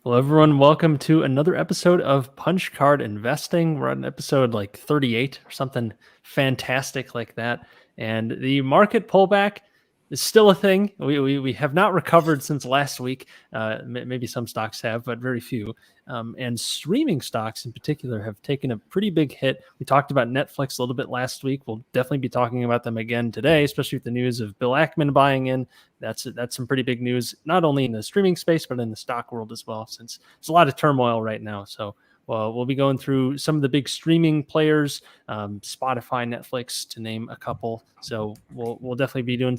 Hello, everyone. Welcome to another episode of Punch Card Investing. We're on episode like 38 or something fantastic like that. And the market pullback is still a thing. We have not recovered since last week. Maybe some stocks have, but very few. And streaming stocks in particular have taken a pretty big hit. We talked about Netflix a little bit last week. We'll definitely be talking about them again today, especially with the news of Bill Ackman buying in. That's some pretty big news, not only in the streaming space, but in the stock world as well, since there's a lot of turmoil right now. So we'll be going through some of the big streaming players, Spotify, Netflix, to name a couple. So we'll definitely be doing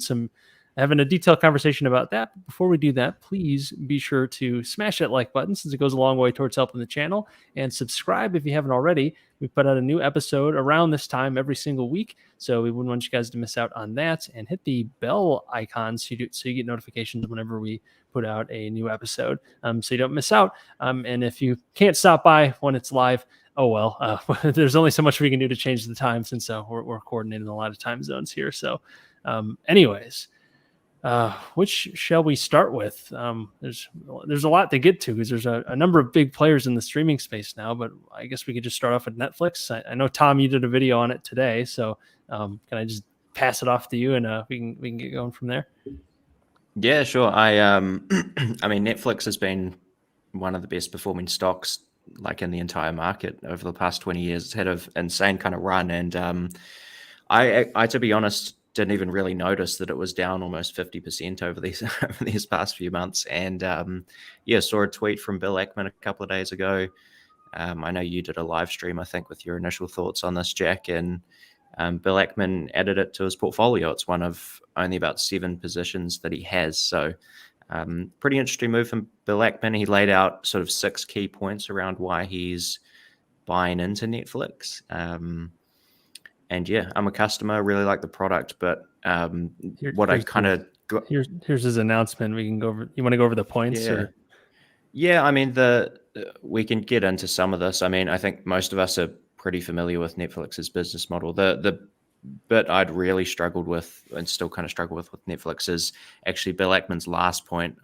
having a detailed conversation about that. But before we do that, please be sure to smash that like button since it goes a long way towards helping the channel, and subscribe if you haven't already. We put out a new episode around this time every single week, so we wouldn't want you guys to miss out on that. And hit the bell icon so you get notifications whenever we put out a new episode, so you don't miss out. And if you can't stop by when it's live, oh well, there's only so much we can do to change the time since we're coordinating a lot of time zones here. So anyways, which shall we start with? There's a lot to get to because there's a number of big players in the streaming space now, but I guess we could just start off with Netflix. I know, Tom, you did a video on it today, so can I just pass it off to you and we can get going from there? Yeah, sure. I mean, Netflix has been one of the best performing stocks like in the entire market over the past 20 years. It's had an insane kind of run, and I to be honest, didn't even really notice that it was down almost 50% over these past few months. And saw a tweet from Bill Ackman a couple of days ago. I know you did a live stream, I think, with your initial thoughts on this, Jack, and Bill Ackman added it to his portfolio. It's one of only about 7 positions that he has. So pretty interesting move from Bill Ackman. He laid out sort of 6 key points around why he's buying into Netflix. And yeah, I'm a customer, really like the product, but here's his announcement. We can go over. You want to go over the points? Yeah. I mean, we can get into some of this. I mean, I think most of us are pretty familiar with Netflix's business model. The bit I'd really struggled with and still kind of struggle with Netflix is actually Bill Ackman's last point.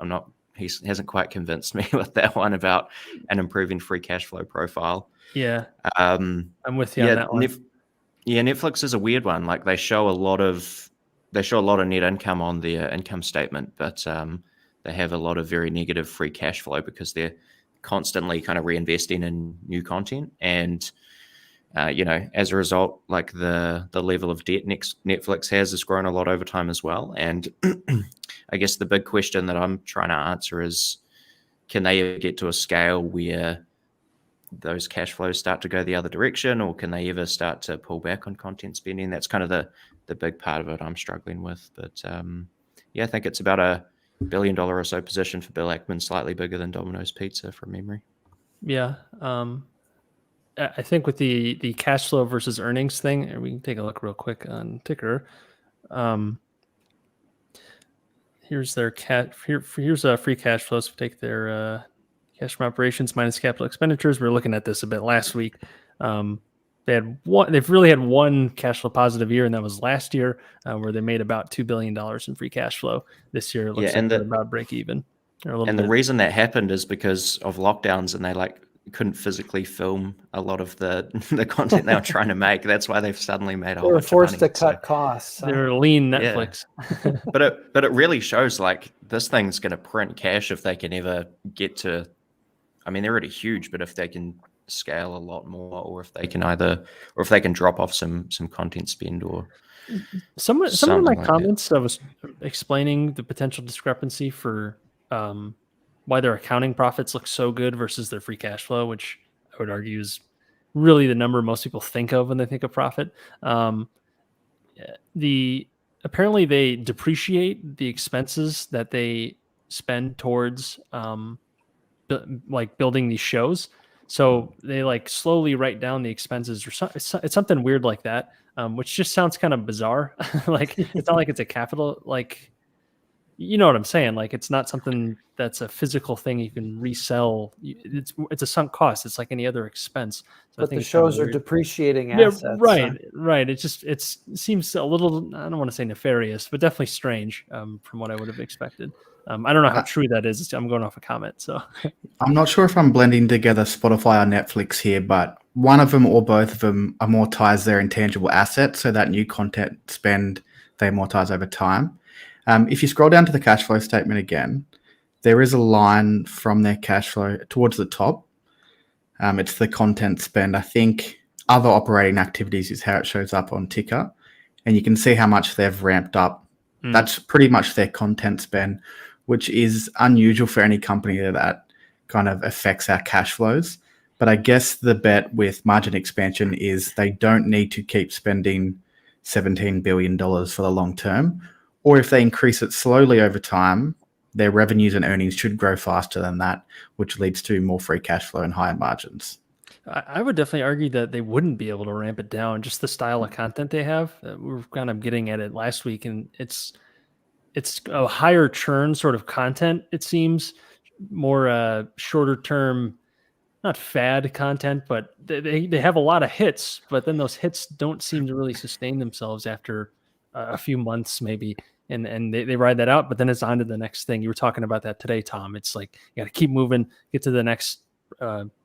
He hasn't quite convinced me with that one about an improving free cash flow profile. Yeah, I'm with you on that one. Netflix is a weird one. Like they show a lot of net income on their income statement, but they have a lot of very negative free cash flow because they're constantly kind of reinvesting in new content. And as a result, like the level of debt Netflix has grown a lot over time as well. And I guess the big question that I'm trying to answer is, can they ever get to a scale where those cash flows start to go the other direction, or can they ever start to pull back on content spending? That's kind of the big part of it I'm struggling with. But I think it's about $1 billion or so position for Bill Ackman, slightly bigger than Domino's Pizza from memory. Yeah. I think with the cash flow versus earnings thing, we can take a look real quick on ticker. Here's their here's a free cash flow. So take their cash from operations minus capital expenditures. We were looking at this a bit last week. They've really had one cash flow positive year, and that was last year, where they made about $2 billion in free cash flow. This year, it looks like they're about break even. And the reason that happened is because of lockdowns, and they couldn't physically film a lot of the content they were trying to make. That's why they've suddenly made a whole bunch of money. They were forced to cut costs. They're lean Netflix. Yeah. but it really shows like this thing's going to print cash if they can ever get to. I mean, they're already huge, but if they can scale a lot more, or if they can drop off some content spend, or some of my comments, I was explaining the potential discrepancy for why their accounting profits look so good versus their free cash flow, which I would argue is really the number most people think of when they think of profit. Apparently they depreciate the expenses that they spend towards building these shows. So they slowly write down the expenses, or it's something weird like that, which just sounds kind of bizarre. It's not like it's a capital, you know what I'm saying? It's not something that's a physical thing you can resell. It's a sunk cost. It's like any other expense. So but the shows are depreciating assets. Yeah, right. It seems a little, I don't want to say nefarious, but definitely strange from what I would have expected. I don't know how true that is. I'm going off a comment. So I'm not sure if I'm blending together Spotify or Netflix here, but one of them or both of them amortize their intangible assets, so that new content spend they amortize over time. If you scroll down to the cash flow statement again, there is a line from their cash flow towards the top. It's the content spend. I think other operating activities is how it shows up on ticker, and you can see how much they've ramped up. That's pretty much their content spend, which is unusual for any company that kind of affects our cash flows. But I guess the bet with margin expansion is they don't need to keep spending $17 billion for the long term, or if they increase it slowly over time, their revenues and earnings should grow faster than that, which leads to more free cash flow and higher margins. I would definitely argue that they wouldn't be able to ramp it down. Just the style of content they have. We were kind of getting at it last week, and it's a higher churn sort of content. It seems more shorter term, not fad content, but they have a lot of hits. But then those hits don't seem to really sustain themselves after a few months, maybe. And they ride that out, but then it's on to the next thing. You were talking about that today, Tom. It's like you got to keep moving, get to the next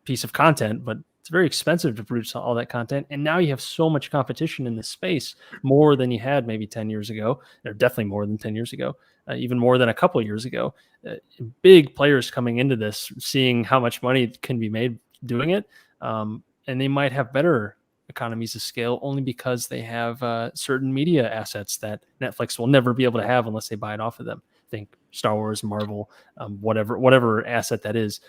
piece of content, but it's very expensive to produce all that content. And now you have so much competition in this space, more than you had maybe 10 years ago, or definitely more than 10 years ago, even more than a couple of years ago. Big players coming into this, seeing how much money can be made doing it. And they might have better economies of scale only because they have certain media assets that Netflix will never be able to have unless they buy it off of them. Think Star Wars, Marvel, whatever asset that is.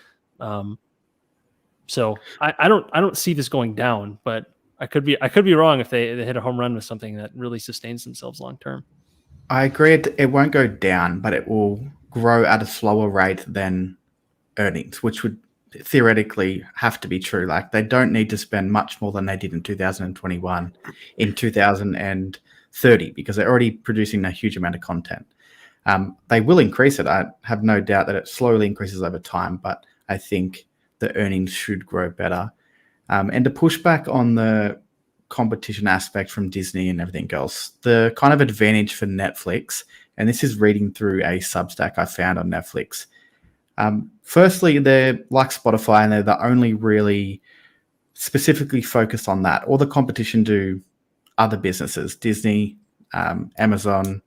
So I don't see this going down, but I could be wrong if they hit a home run with something that really sustains themselves long term. I agree. It won't go down, but it will grow at a slower rate than earnings, which would theoretically have to be true. Like they don't need to spend much more than they did in 2021 in 2030 because they're already producing a huge amount of content. They will increase it. I have no doubt that it slowly increases over time, but I think the earnings should grow better. And to push back on the competition aspect from Disney and everything else, the kind of advantage for Netflix, and this is reading through a Substack I found on Netflix. Firstly, they're like Spotify and they're the only really specifically focused on that. All the competition do other businesses, Disney, Amazon,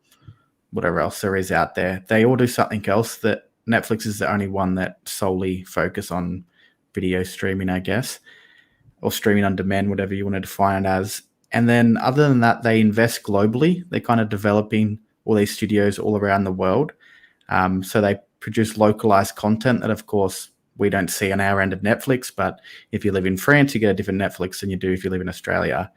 whatever else there is out there. They all do something else. That Netflix is the only one that solely focus on video streaming, I guess, or streaming on demand, whatever you want to define it as. And then other than that, they invest globally. They're kind of developing all these studios all around the world. So they produce localized content that, of course, we don't see on our end of Netflix. But if you live in France, you get a different Netflix than you do if you live in Australia.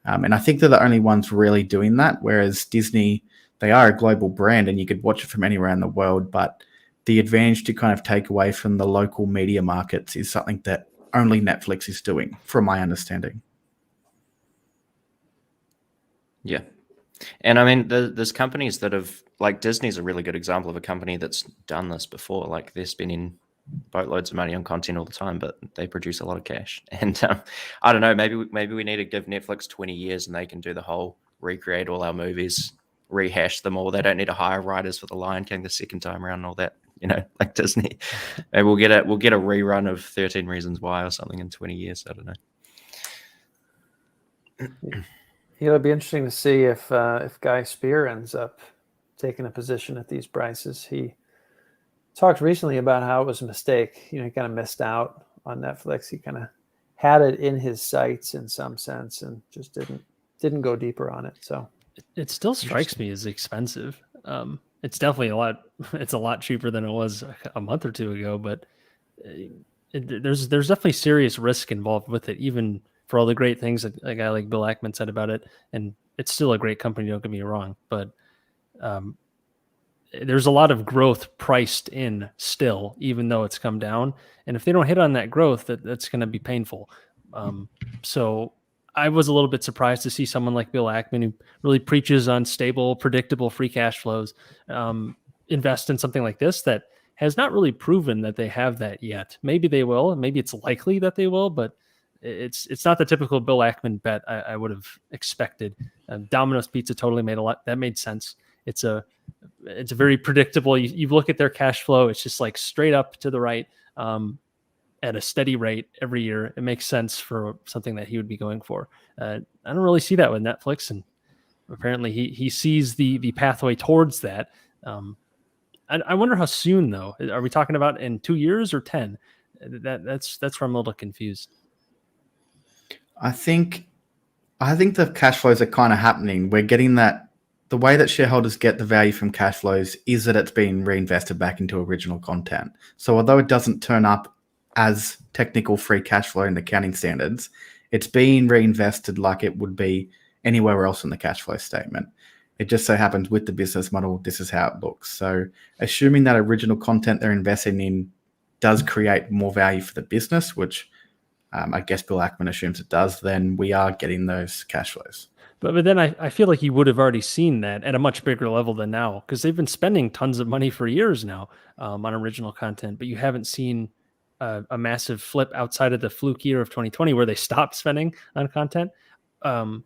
And I think they're the only ones really doing that. Whereas Disney, they are a global brand and you could watch it from anywhere in the world. But the advantage to kind of take away from the local media markets is something that only Netflix is doing, from my understanding. Yeah. And I mean, there's companies that have, like Disney's a really good example of a company that's done this before. Like they're spending boatloads of money on content all the time, but they produce a lot of cash. And I don't know, maybe we need to give Netflix 20 years and they can do the whole recreate all our movies, rehash them all. They don't need to hire writers for The Lion King the second time around and all that, like Disney. Maybe we'll get a rerun of 13 Reasons Why or something in 20 years. I don't know. It'll be interesting to see if Guy Spear ends up taking a position at these prices. He talked recently about how it was a mistake. He kind of missed out on Netflix. He kind of had it in his sights in some sense and just didn't go deeper on it. So it still strikes me as expensive. It's definitely it's a lot cheaper than it was a month or two ago, but there's definitely serious risk involved with it, even for all the great things that a guy like Bill Ackman said about it. And it's still a great company, don't get me wrong, but there's a lot of growth priced in still, even though it's come down. And if they don't hit on that growth, that's going to be painful. So I was a little bit surprised to see someone like Bill Ackman, who really preaches on stable, predictable free cash flows, invest in something like this that has not really proven that they have that yet. Maybe they will, and maybe it's likely that they will, but it's not the typical Bill Ackman bet I would have expected. Domino's Pizza totally made that made sense. it's a very predictable. You look at their cash flow, it's just like straight up to the right at a steady rate every year. It makes sense for something that he would be going for. I don't really see that with Netflix, and apparently he sees the pathway towards that. I wonder how soon though. Are we talking about in 2 years or 10? That's where I'm a little confused. I think the cash flows are kind of happening. We're getting that. The way that shareholders get the value from cash flows is that it's being reinvested back into original content. So although it doesn't turn up as technical free cash flow in accounting standards, it's being reinvested like it would be anywhere else in the cash flow statement. It just so happens with the business model, this is how it looks. So assuming that original content they're investing in does create more value for the business, which I guess Bill Ackman assumes it does, then we are getting those cash flows. But then I feel like you would have already seen that at a much bigger level than now, because they've been spending tons of money for years now on original content, but you haven't seen a massive flip outside of the fluke year of 2020 where they stopped spending on content. But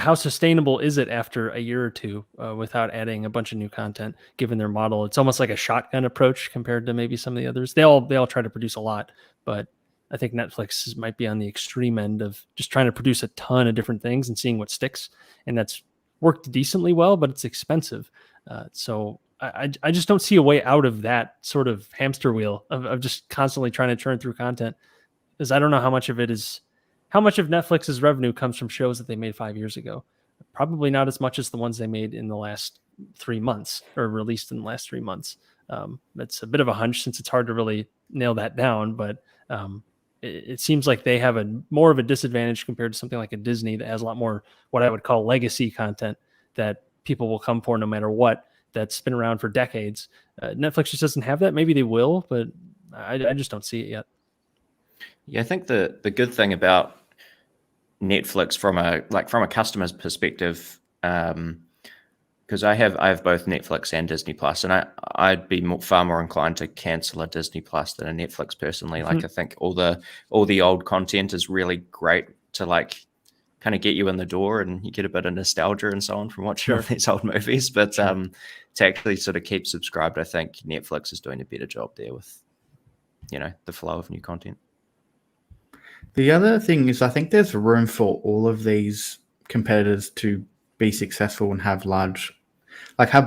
how sustainable is it after a year or two without adding a bunch of new content, given their model? It's almost like a shotgun approach compared to maybe some of the others. They all try to produce a lot, but I think Netflix might be on the extreme end of just trying to produce a ton of different things and seeing what sticks. And that's worked decently well, but it's expensive. So I just don't see a way out of that sort of hamster wheel of just constantly trying to churn through content, because I don't know how much of Netflix's revenue comes from shows that they made 5 years ago. Probably not as much as the ones they made in the last 3 months or released in the last 3 months. It's a bit of a hunch since it's hard to really nail that down, but it seems like they have more of a disadvantage compared to something like a Disney that has a lot more what I would call legacy content that people will come for no matter what, that's been around for decades. Netflix just doesn't have that. Maybe they will, but I just don't see it yet. Yeah, I think the good thing about Netflix from a customer's perspective, because I have both Netflix and Disney Plus, and I'd be far more inclined to cancel a Disney Plus than a Netflix personally. Like I think all the old content is really great to like kind of get you in the door, and you get a bit of nostalgia and so on from watching all these old movies. But to actually sort of keep subscribed, I think Netflix is doing a better job there with the flow of new content. The other thing is I think there's room for all of these competitors to be successful and have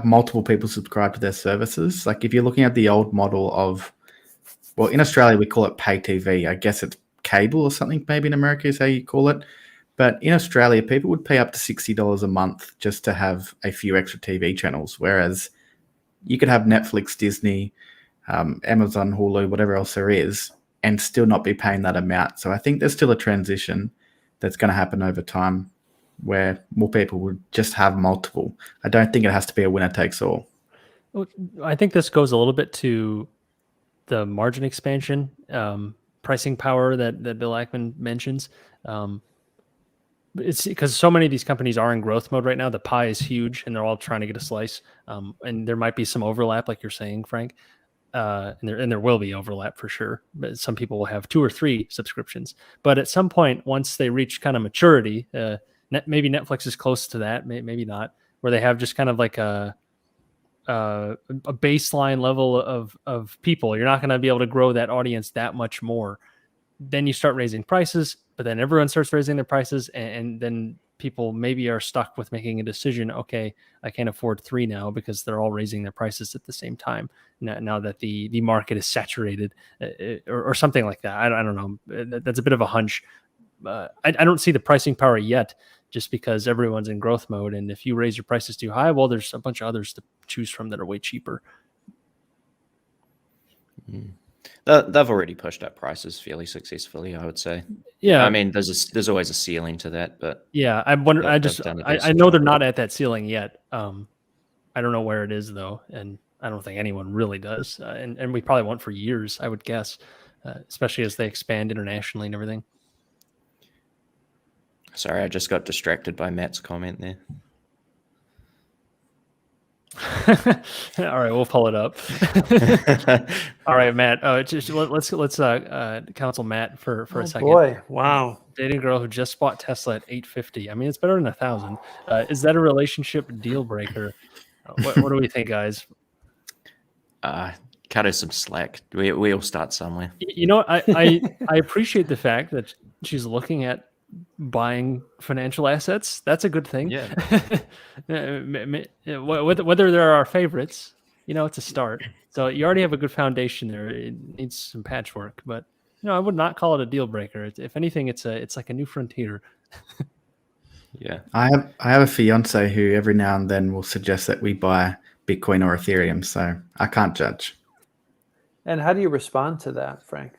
multiple people subscribe to their services. Like if you're looking at the old model of, well, in Australia we call it pay TV. I guess it's cable or something, maybe in America is how you call it. But in Australia, people would pay up to $60 a month just to have a few extra TV channels, whereas you could have Netflix, Disney, Amazon, Hulu, whatever else there is, and still not be paying that amount. So I think there's still a transition that's going to happen over time where more people would just have multiple. I don't think it has to be a winner takes all. Well, I think this goes a little bit to the margin expansion, pricing power that Bill Ackman mentions. It's because so many of these companies are in growth mode right now. The pie is huge and they're all trying to get a slice. And there might be some overlap, like you're saying, Frank. And there will be overlap for sure. But some people will have 2 or 3 subscriptions. But at some point, once they reach kind of maturity, maybe Netflix is close to that, maybe not, where they have just kind of like a baseline level of people. You're not going to be able to grow that audience that much more. Then you start raising prices, but then everyone starts raising their prices, and then people maybe are stuck with making a decision. Okay, I can't afford 3 now because they're all raising their prices at the same time. Now that the market is saturated, or something like that. I don't know. That's a bit of a hunch. I don't see the pricing power yet, just because everyone's in growth mode. And if you raise your prices too high, well, there's a bunch of others to choose from that are way cheaper. They've already pushed up prices fairly successfully, I would say. Yeah, I mean, there's always a ceiling to that, but yeah, I wonder. I know they're not at that ceiling yet. I don't know where it is though, and I don't think anyone really does. And we probably won't for years, I would guess, especially as they expand internationally and everything. Sorry, I just got distracted by Matt's comment there. All right, we'll pull it up. All right, Matt. Let's counsel Matt for a second. Boy, wow. Dating a girl who just bought Tesla at 850. I mean, it's better than 1,000. Is that a relationship deal breaker? What do we think, guys? Cut her some slack. We all start somewhere. You know, I appreciate the fact that she's looking at buying financial assets. That's a good thing. Yeah. Whether there are favorites, it's a start. So you already have a good foundation there. It needs some patchwork, but I would not call it a deal breaker. If anything, it's like a new frontier. Yeah. I have a fiance who every now and then will suggest that we buy Bitcoin or Ethereum, so I can't judge. And how do you respond to that, Frank?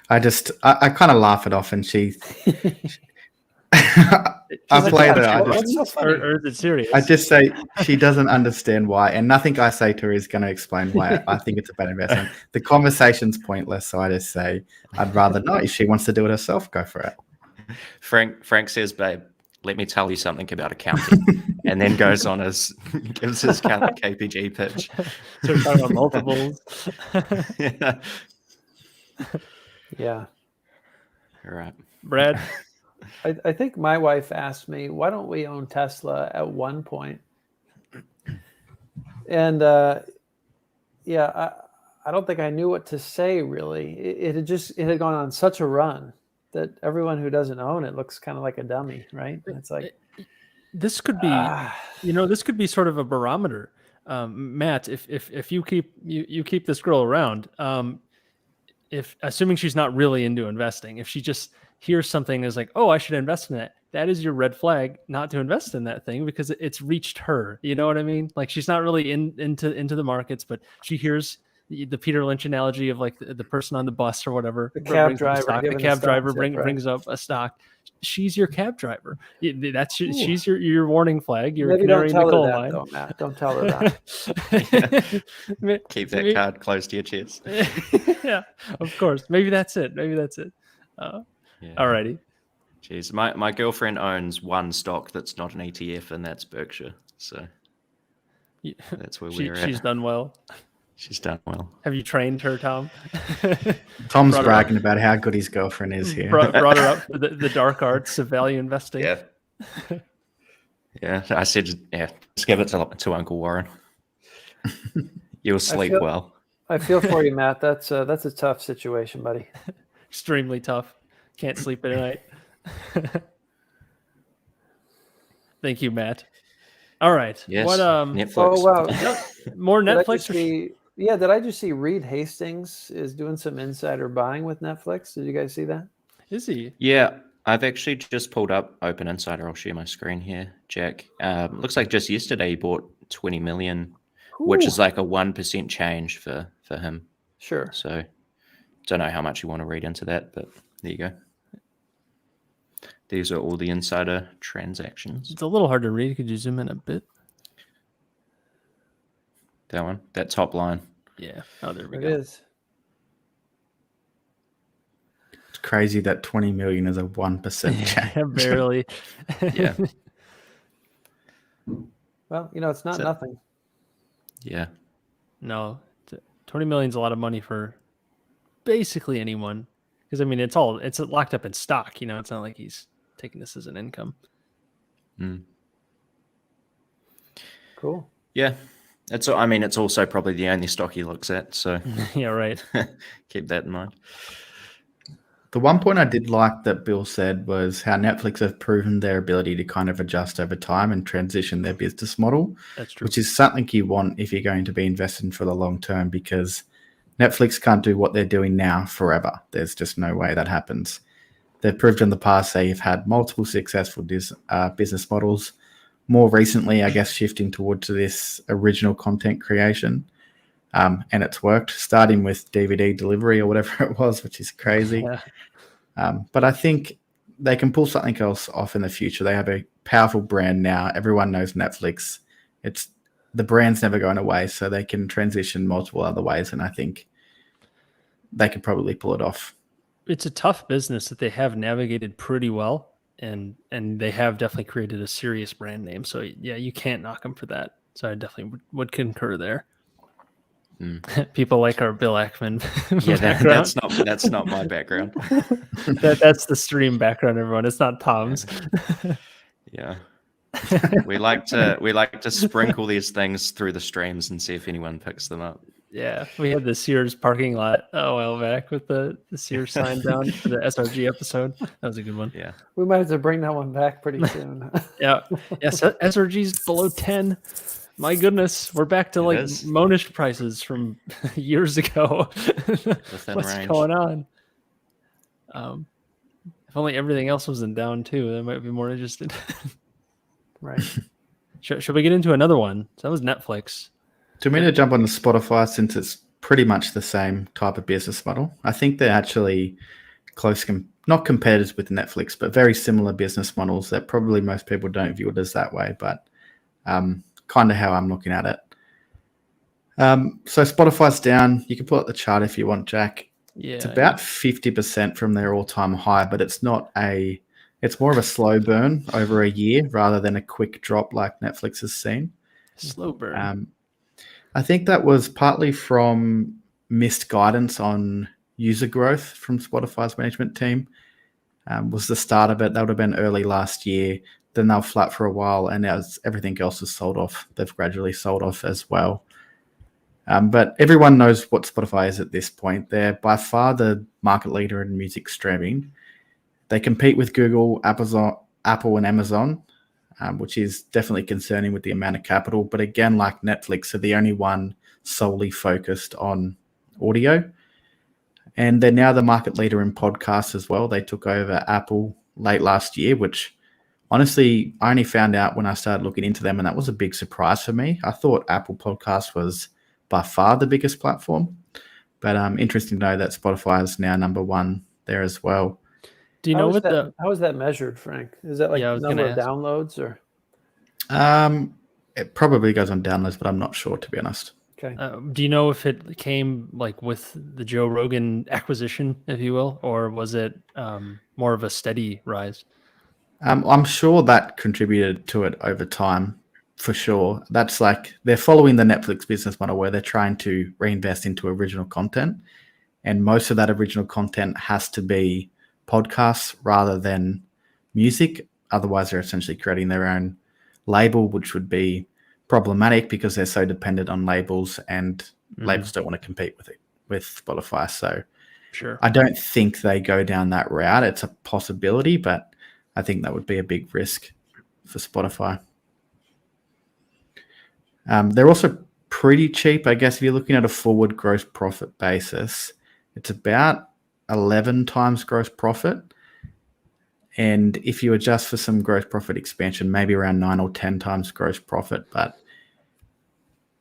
I kind of laugh it off, and she I play that. Or is it serious? I just say she doesn't understand why, and nothing I say to her is going to explain why I think it's a bad investment. The conversation's pointless, so I just say I'd rather not. If she wants to do it herself, go for it. Frank says, "Babe, let me tell you something about accounting," and then gives his KPG pitch. So we're talking about multiples. Yeah. Yeah. All right. Brad? I think my wife asked me, why don't we own Tesla at one point? And I don't think I knew what to say, really. It had gone on such a run that everyone who doesn't own it looks kind of like a dummy, right? And it's like, this could be, this could be sort of a barometer. Matt, if you keep this girl around, if assuming she's not really into investing, if she just hears something is like, oh, I should invest in that is your red flag not to invest in that thing because it's reached her. You know what I mean? Like she's not really into the markets, but she hears the Peter Lynch analogy of like the person on the bus or whatever. The cab driver brings up a stock. She's your cab driver. She's your warning flag. You're maybe canary don't in the tell coal her that, mine. though, Matt. Don't tell her that. Keep that card close to your chest. Yeah, of course. Maybe that's it. Alrighty. Jeez, my girlfriend owns one stock that's not an ETF, and that's Berkshire. So that's where we're at. She's done well. She's done well. Have you trained her, Tom? Tom's bragging about how good his girlfriend is here. Brought her up for the dark arts of value investing. Yeah. Yeah, I said, just give it to Uncle Warren. You'll sleep well. I feel for you, Matt. That's a tough situation, buddy. Extremely tough. Can't sleep at night. Thank you, Matt. All right. Yes. What Netflix. Oh wow. more Netflix? Did I just see Reed Hastings is doing some insider buying with Netflix? Did you guys see that? Is he? Yeah, I've actually just pulled up Open Insider. I'll share my screen here, Jack. Looks like just yesterday he bought 20 million, which is like a 1% change for him. Sure. So don't know how much you want to read into that, but there you go. These are all the insider transactions. It's a little hard to read. Could you zoom in a bit? That one, that top line. Yeah. Oh, there we It go. is. It's crazy that 20 million is a 1% change. Barely. Yeah. Well, it's not nothing. Yeah. No, 20 million is a lot of money for basically anyone. Because I mean, it's locked up in stock. It's not like he's taking this as an income. Cool. Yeah. It's also probably the only stock he looks at. So Yeah, right. keep that in mind. The one point I did like that Bill said was how Netflix have proven their ability to kind of adjust over time and transition their business model. That's true. Which is something you want if you're going to be investing for the long term, because Netflix can't do what they're doing now forever. There's just no way that happens. They've proved in the past they've had multiple successful business models. More recently, I guess, shifting towards this original content creation. And it's worked, starting with DVD delivery or whatever it was, which is crazy. Yeah. But I think they can pull something else off in the future. They have a powerful brand now. Everyone knows Netflix. The brand's never going away, so they can transition multiple other ways, and I think they could probably pull it off. It's a tough business that they have navigated pretty well, and they have definitely created a serious brand name. So yeah, you can't knock them for that. So I definitely would concur there. Mm. People like our Bill Ackman Yeah, background. that's not my background. That's the stream background, everyone. It's not Tom's. Yeah. We like to sprinkle these things through the streams and see if anyone picks them up. Yeah, we had the Sears parking lot a while back with the Sears sign down for the SRG episode. That was a good one. Yeah. We might have to bring that one back pretty soon. Yeah. Yes, SRG's below 10. My goodness, we're back to like Monish prices from years ago. What's range. going on? If only everything else wasn't down too, I might be more interested. Right. Should we get into another one? So that was Netflix. Do you mean to jump on the Spotify since it's pretty much the same type of business model? I think they're actually close, not competitors with Netflix, but very similar business models that probably most people don't view it as that way, but kind of how I'm looking at it. So Spotify's down. You can pull up the chart if you want, Jack. Yeah, it's about 50% from their all-time high, but it's more of a slow burn over a year rather than a quick drop like Netflix has seen. Slow burn. I think that was partly from missed guidance on user growth from Spotify's management team. Was the start of it. That would have been early last year. Then they were flat for a while, and as everything else is sold off, they've gradually sold off as well. But everyone knows what Spotify is at this point. They're by far the market leader in music streaming. They compete with Google, Apple, and Amazon, which is definitely concerning with the amount of capital. But again, like Netflix, are the only one solely focused on audio. And they're now the market leader in podcasts as well. They took over Apple late last year, which honestly, I only found out when I started looking into them, and that was a big surprise for me. I thought Apple Podcast was by far the biggest platform, but interesting to know that Spotify is now number one there as well. Do you know what how is that measured, Frank? Is that like number of downloads or? It probably goes on downloads, but I'm not sure, to be honest. Okay. Do you know if it came like with the Joe Rogan acquisition, if you will, or was it more of a steady rise? I'm sure that contributed to it over time, for sure. That's like they're following the Netflix business model where they're trying to reinvest into original content, and most of that original content has to be podcasts rather than music. Otherwise, they're essentially creating their own label, which would be problematic because they're so dependent on labels, and labels don't want to compete with Spotify. So sure, I don't think they go down that route. It's a possibility, but I think that would be a big risk for Spotify. They're also pretty cheap. I guess if you're looking at a forward gross profit basis, it's about 11 times gross profit. And if you adjust for some gross profit expansion, maybe around 9 or 10 times gross profit. But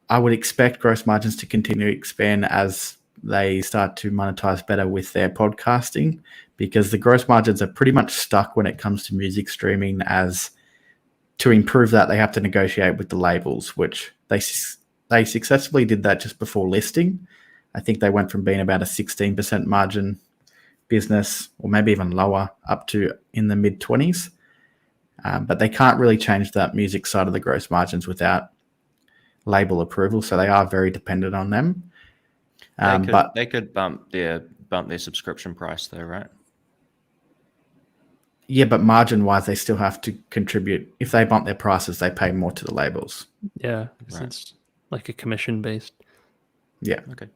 I would expect gross margins to continue to expand as they start to monetize better with their podcasting, because the gross margins are pretty much stuck when it comes to music streaming. As to improve that, they have to negotiate with the labels, which they successfully did that just before listing. I think they went from being about a 16% margin business, or maybe even lower, up to in the mid-20s. But they can't really change that music side of the gross margins without label approval, so they are very dependent on them. But they could bump their subscription price though, right? Yeah, but margin-wise, they still have to contribute. If they bump their prices, they pay more to the labels. Yeah, right. It's like a commission-based. Yeah. Okay.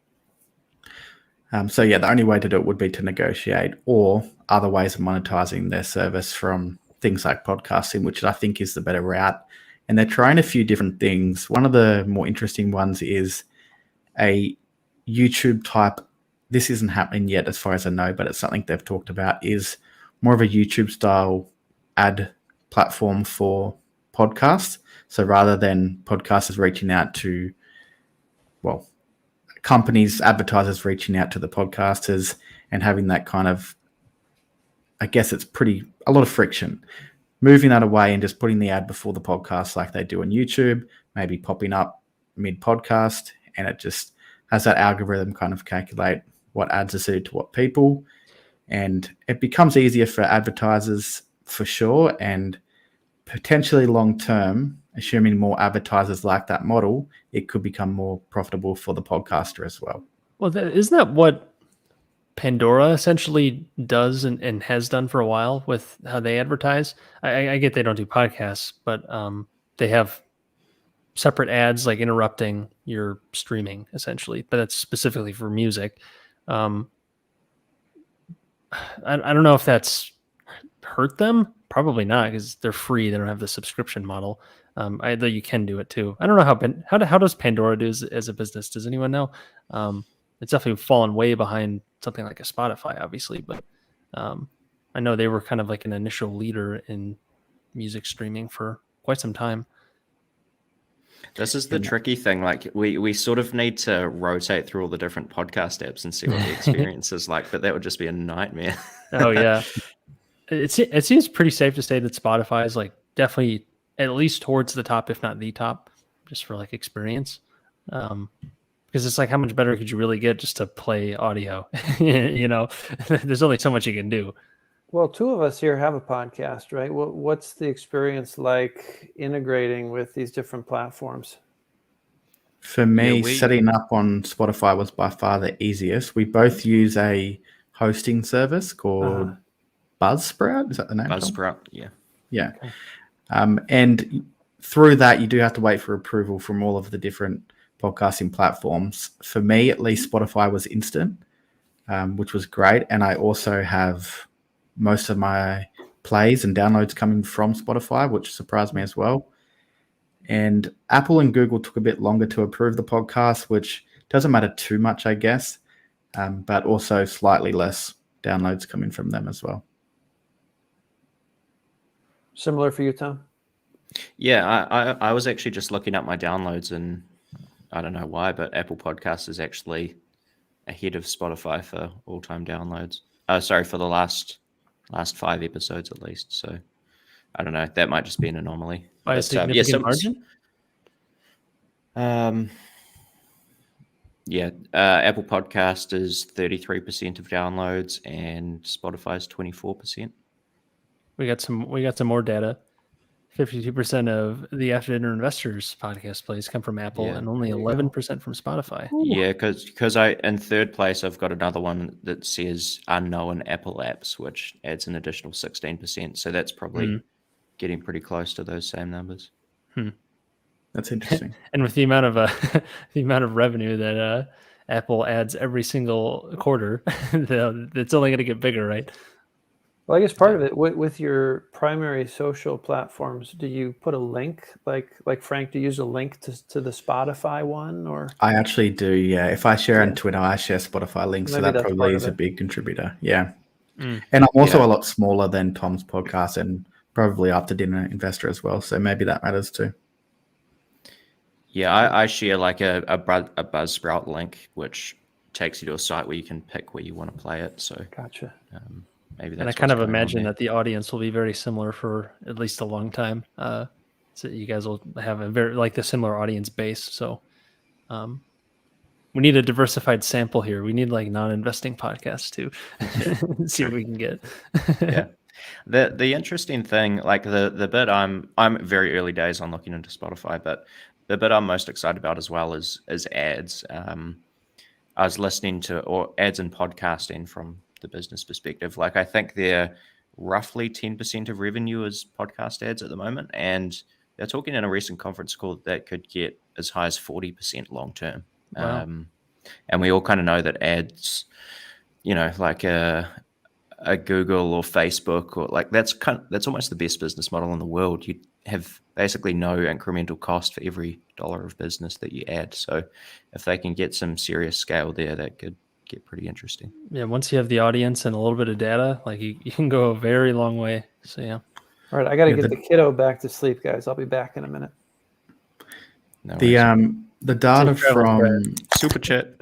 So yeah, the only way to do it would be to negotiate, or other ways of monetizing their service from things like podcasting, which I think is the better route. And they're trying a few different things. One of the more interesting ones is a YouTube type. This isn't happening yet as far as I know, but it's something they've talked about, is more of a YouTube style ad platform for podcasts. So rather than podcasters reaching out to, companies, advertisers reaching out to the podcasters and having that kind of, I guess it's a lot of friction. Moving that away and just putting the ad before the podcast like they do on YouTube, maybe popping up mid-podcast, and it just has that algorithm kind of calculate what ads are suited to what people. And it becomes easier for advertisers for sure, and potentially long-term, assuming more advertisers like that model, it could become more profitable for the podcaster as well. Well, isn't that what Pandora essentially does and has done for a while with how they advertise? I get they don't do podcasts, but they have separate ads like interrupting your streaming essentially, but that's specifically for music. I don't know if that's hurt them. Probably not, because they're free. They don't have the subscription model. Though you can do it too. I don't know how does Pandora do as a business? Does anyone know? It's definitely fallen way behind something like a Spotify, obviously, but I know they were kind of like an initial leader in music streaming for quite some time. This is the tricky thing. Like we sort of need to rotate through all the different podcast apps and see what the experience is like, but that would just be a nightmare. Oh yeah. It seems pretty safe to say that Spotify is like definitely at least towards the top, if not the top, just for like experience. Because it's like, how much better could you really get just to play audio? There's only so much you can do. Well, two of us here have a podcast, right? What's the experience like integrating with these different platforms? For me, setting up on Spotify was by far the easiest. We both use a hosting service called Buzzsprout. Is that the name? Buzzsprout, yeah. Yeah. Okay. And through that, you do have to wait for approval from all of the different podcasting platforms. For me, at least, Spotify was instant, which was great. And I also have most of my plays and downloads coming from Spotify, which surprised me as well. And Apple and Google took a bit longer to approve the podcast, which doesn't matter too much, I guess, but also slightly less downloads coming from them as well. Similar for you, Tom? Yeah, I was actually just looking up my downloads, and I don't know why, but Apple Podcasts is actually ahead of Spotify for all-time downloads. For the last 5 episodes at least. So I don't know. That might just be an anomaly. By a significant margin? Apple Podcast is 33% of downloads, and Spotify is 24%. We got some more data. 52% of the After Dinner Investors podcast plays come from Apple, and only 11% from Spotify. Ooh. Yeah, because in third place I've got another one that says unknown Apple apps, which adds an additional 16%. So that's probably getting pretty close to those same numbers. That's interesting. And with the amount of revenue that Apple adds every single quarter, it's only going to get bigger, right? Well, I guess part of it with your primary social platforms, do you put a link like Frank? Do you use a link to the Spotify one, or? I actually do. Yeah, if I share on Twitter, I share Spotify links, so that probably is a big contributor. Yeah, and I'm also a lot smaller than Tom's podcast, and probably After Dinner Investor as well. So maybe that matters too. Yeah, I share like a Buzzsprout link, which takes you to a site where you can pick where you want to play it. So gotcha. Maybe that's and I kind of imagine that the audience will be very similar for at least a long time. So you guys will have a very the similar audience base. So we need a diversified sample here. We need like non-investing podcasts too. See what we can get. Yeah. The interesting thing, like the bit I'm very early days on looking into Spotify, but the bit I'm most excited about as well is ads. I was listening to ads and podcasting from the business perspective. Like I think they're roughly 10% of revenue is podcast ads at the moment, and they're talking in a recent conference call that could get as high as 40% long term. Wow. And we all kind of know that ads, like a Google or Facebook, or like that's almost the best business model in the world. You have basically no incremental cost for every dollar of business that you add. So if they can get some serious scale there, that could get pretty interesting. Yeah, once you have the audience and a little bit of data, like you can go a very long way. So yeah. All right, I got to get the kiddo back to sleep, guys. I'll be back in a minute. No the data from Super Chat.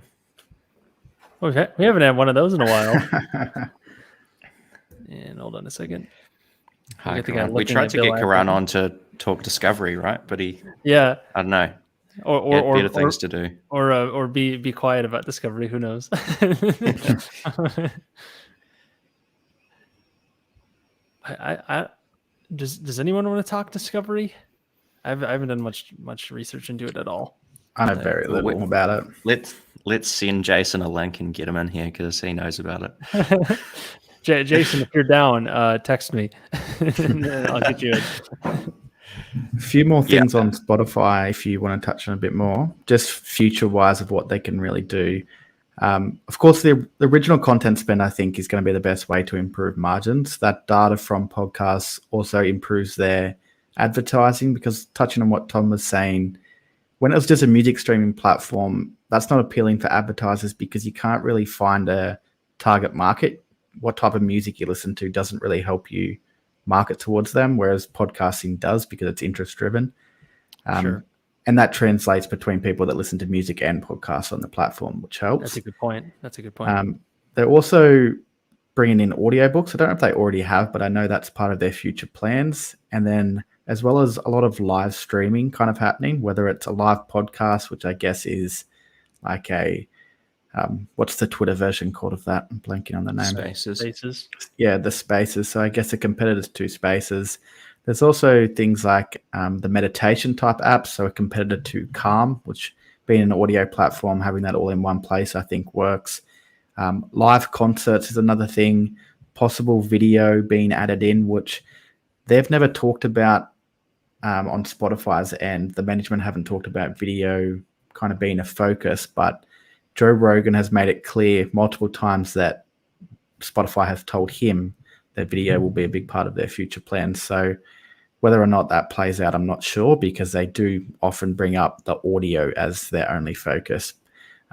Okay, we haven't had one of those in a while. And hold on a second. We tried to get Karan on to talk Discovery, right? But he, I don't know. Or better things to do, or be quiet about Discovery. Who knows? Does anyone want to talk Discovery? I haven't done much research into it at all. I know very little about it. Let's send Jason a link and get him in here because he knows about it. Jason, if you're down, text me. And I'll get you in. A few more things on Spotify if you want to touch on a bit more, just future-wise of what they can really do. Of course, the original content spend, I think, is going to be the best way to improve margins. That data from podcasts also improves their advertising because, touching on what Tom was saying, when it was just a music streaming platform, that's not appealing for advertisers because you can't really find a target market. What type of music you listen to doesn't really help you market towards them, whereas podcasting does because it's interest-driven. Sure. And that translates between people that listen to music and podcasts on the platform, which helps. That's a good point. They're also bringing in audiobooks. I don't know if they already have, but I know that's part of their future plans. And then as well as a lot of live streaming kind of happening, whether it's a live podcast, which I guess is like a, what's the Twitter version called of that? I'm blanking on the name. Spaces. Yeah, the Spaces. So I guess the competitors to Spaces. There's also things like the meditation type apps. So a competitor to Calm, which being an audio platform, having that all in one place, I think works. Live concerts is another thing. Possible video being added in, which they've never talked about on Spotify's end. The management haven't talked about video kind of being a focus, but Joe Rogan has made it clear multiple times that Spotify has told him that video will be a big part of their future plans. So whether or not that plays out, I'm not sure because they do often bring up the audio as their only focus.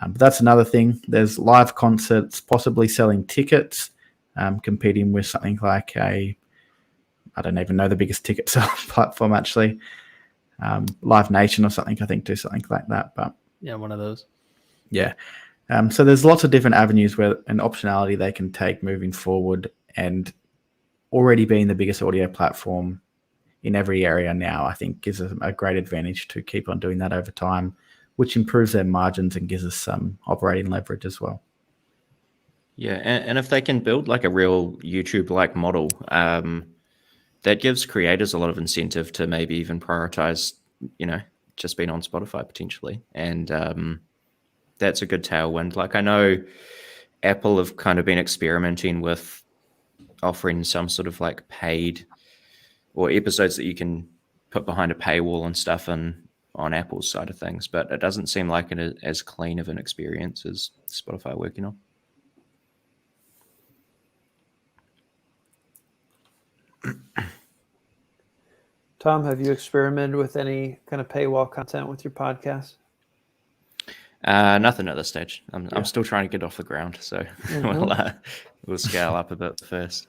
But that's another thing. There's live concerts, possibly selling tickets, competing with something like I don't even know the biggest ticket selling platform actually. Live Nation or something, I think do something like that. But yeah, one of those. Yeah. So there's lots of different avenues where an optionality they can take moving forward, and already being the biggest audio platform in every area now, I think gives us a great advantage to keep on doing that over time, which improves their margins and gives us some operating leverage as well. Yeah, and if they can build like a real YouTube-like model, that gives creators a lot of incentive to maybe even prioritize, just being on Spotify potentially. And that's a good tailwind. Like I know Apple have kind of been experimenting with offering some sort of like paid or episodes that you can put behind a paywall and stuff on Apple's side of things, but it doesn't seem like it is as clean of an experience as Spotify working on. Tom, have you experimented with any kind of paywall content with your podcast? Nothing at this stage. I'm still trying to get off the ground, so we'll scale up a bit first.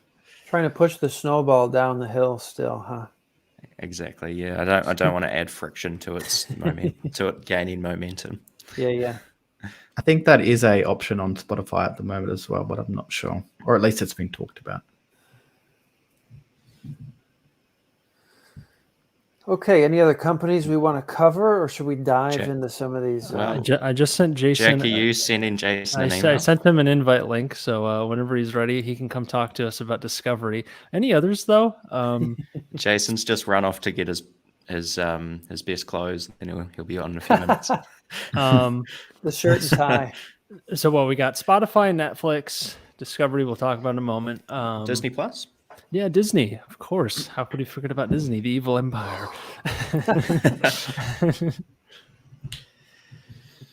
Trying to push the snowball down the hill still, huh? Exactly. Yeah, I don't want to add friction to its to it gaining momentum. Yeah. I think that is a option on Spotify at the moment as well, but I'm not sure, or at least it's been talked about. Okay, any other companies we want to cover, or should we dive into some of these? I just sent Jason. Jack, are you sending Jason an email? I sent him an invite link, so whenever he's ready, he can come talk to us about Discovery. Any others though? Jason's just run off to get his best clothes, and he'll be on in a few minutes. The shirt and tie. So we got Spotify, Netflix, Discovery. We'll talk about in a moment. Disney Plus. Yeah, Disney, of course. How could we forget about Disney, the evil empire?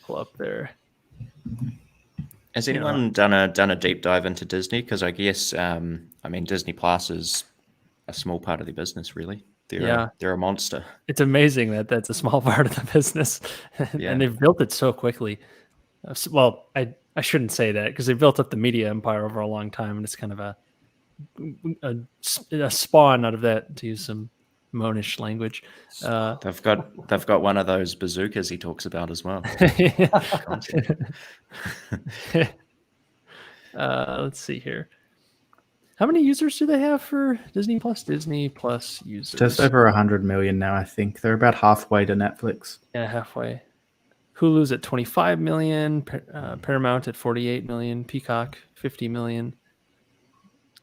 Pull up there. Has anyone done a deep dive into Disney? Because I guess, Disney Plus is a small part of the business, really. They're a monster. It's amazing that that's a small part of the business, and they've built it so quickly. Well, I shouldn't say that because they built up the media empire over a long time, and it's kind of a spawn out of that, to use some Monish language. They've got one of those bazookas he talks about as well. Let's see here. How many users do they have for Disney Plus? Disney Plus users. Just over 100 million now, I think. They're about halfway to Netflix. Yeah, halfway. Hulu's at 25 million, Paramount at 48 million, Peacock 50 million.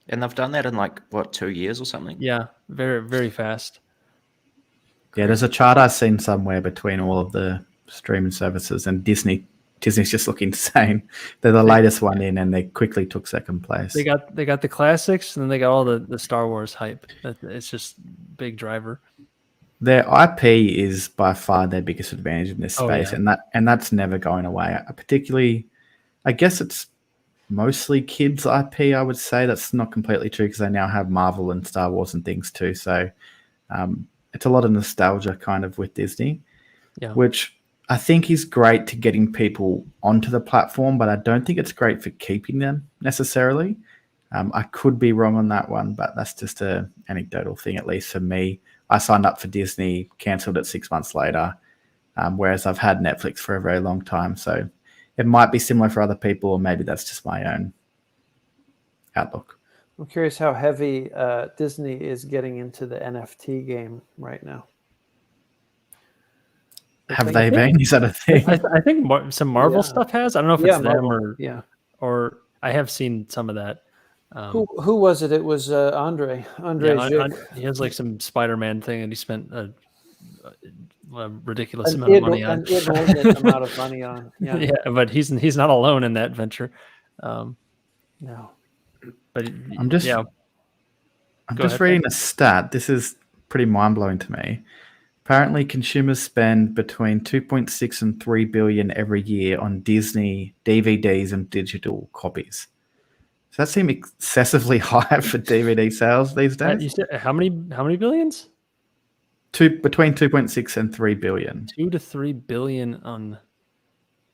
And they've done that in 2 years or something? Yeah, very, very fast. Yeah, there's a chart I've seen somewhere between all of the streaming services and Disney. Disney's just look insane. They're the latest one in, and they quickly took second place. They got the classics, and then they got all the Star Wars hype. It's just big driver. Their IP is by far their biggest advantage in this Oh, space, yeah. and that's never going away. Particularly, I guess it's mostly kids IP. I would say that's not completely true because they now have Marvel and Star Wars and things too. So it's a lot of nostalgia kind of with Disney, Yeah. which I think is great to getting people onto the platform, but I don't think it's great for keeping them necessarily. I could be wrong on that one, but that's just an anecdotal thing, at least for me. I signed up for Disney, cancelled it 6 months later, whereas I've had Netflix for a very long time. So it might be similar for other people, or maybe that's just my own outlook. I'm curious how heavy Disney is getting into the NFT game right now. Have they been? Is that a thing? I think some Marvel stuff has. I don't know if it's them Marvel. or I have seen some of that. Who was it? It was Andre. He has like some Spider-Man thing, and he spent a ridiculous amount of money on. An inordinate amount of money on. Yeah. Yeah, but he's not alone in that venture. No. But I'm just reading a stat. This is pretty mind-blowing to me. Apparently, consumers spend between 2.6 and 3 billion every year on Disney DVDs and digital copies. Does that seem excessively high for DVD sales these days? You said, how many billions? Between 2.6 and 3 billion. 2 to 3 billion on.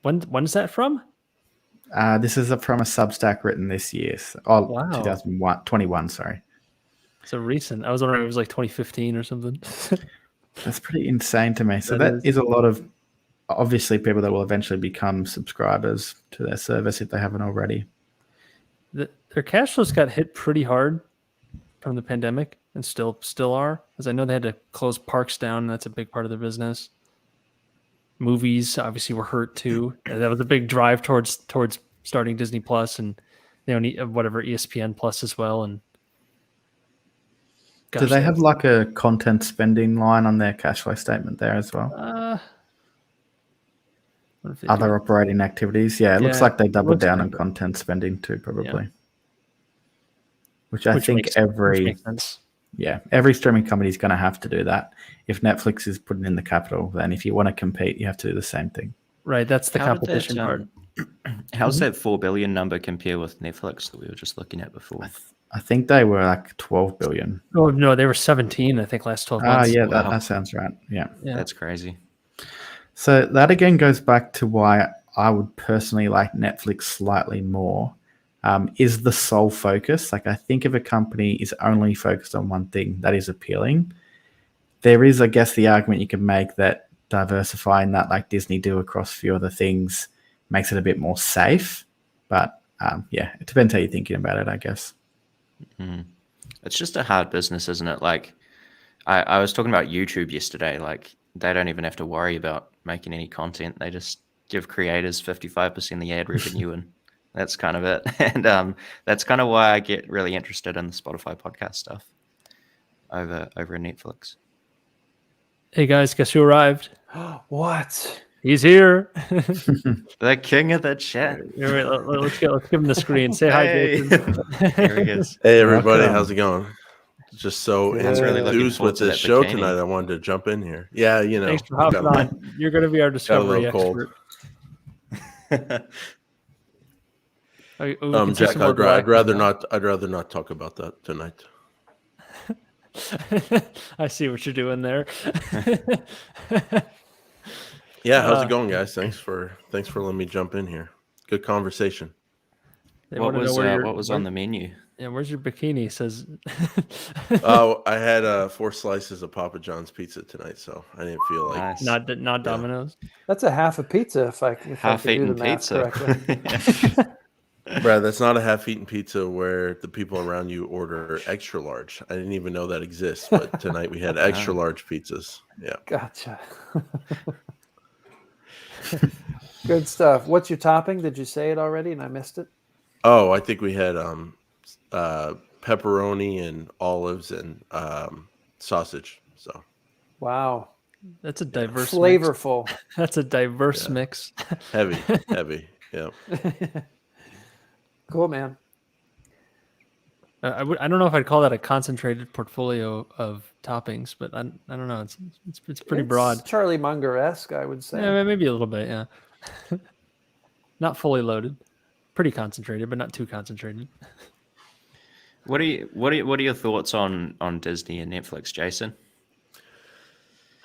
When's that from? This is from a Substack written this year. Wow. 2021, sorry. So recent. I was wondering if it was like 2015 or something. That's pretty insane to me. So that is a lot of, obviously, people that will eventually become subscribers to their service if they haven't already. Their cash flows got hit pretty hard from the pandemic, and still are, because I know they had to close parks down, and that's a big part of their business. Movies obviously were hurt too. And that was a big drive towards starting Disney Plus, and whatever ESPN Plus as well. And do they have like a content spending line on their cash flow statement there as well? Other operating activities? Yeah, it looks like they doubled down on content spending too, probably. Yeah. Which I think every streaming company is going to have to do that. If Netflix is putting in the capital, then if you want to compete, you have to do the same thing. Right, that's the competition part. How's that 4 billion number compare with Netflix that we were just looking at before? I think they were like 12 billion. Oh, no, they were 17, I think, last 12 months. Yeah, that sounds right. Yeah. That's crazy. So that again goes back to why I would personally like Netflix slightly more. Is the sole focus. Like, I think if a company is only focused on one thing, that is appealing. There is, I guess, the argument you can make that diversifying that, like Disney do across a few other things, makes it a bit more safe. But it depends how you're thinking about it, I guess. Mm-hmm. It's just a hard business, isn't it? Like, I was talking about YouTube yesterday. Like, they don't even have to worry about making any content. They just give creators 55% of the ad revenue, and that's kind of it. And that's kind of why I get really interested in the Spotify podcast stuff over in Netflix. Hey guys, guess who arrived? What? He's here. The king of the chat. Let's give him the screen. Say hi, Jason. Here he is. Hey everybody, how's it going? Just so really enthused with this show tonight, I wanted to jump in here. Yeah, you know. Thanks for hopping on. You're going to be our discovery expert. Jack, I'd rather not talk about that tonight. I see what you're doing there. Yeah, how's it going, guys? Thanks for letting me jump in here. Good conversation. What was on the menu? Yeah, where's your bikini? Says. Oh, I had 4 slices of Papa John's pizza tonight, so I didn't feel like not Domino's. That's a half a pizza if I can do the math correctly. Brad, that's not a half-eaten pizza where the people around you order extra large. I didn't even know that exists, but tonight we had extra large pizzas. Yeah. Gotcha. Good stuff. What's your topping? Did you say it already and I missed it? Oh, I think we had pepperoni and olives and sausage. So Wow. That's a diverse mix. Flavorful. That's a diverse Yeah. mix. Heavy. Yeah. Cool, man. I don't know if I'd call that a concentrated portfolio of toppings, but I don't know. It's pretty broad. Charlie Munger-esque, I would say. Yeah, maybe a little bit. Yeah, not fully loaded. Pretty concentrated, but not too concentrated. What are your thoughts on Disney and Netflix, Jason?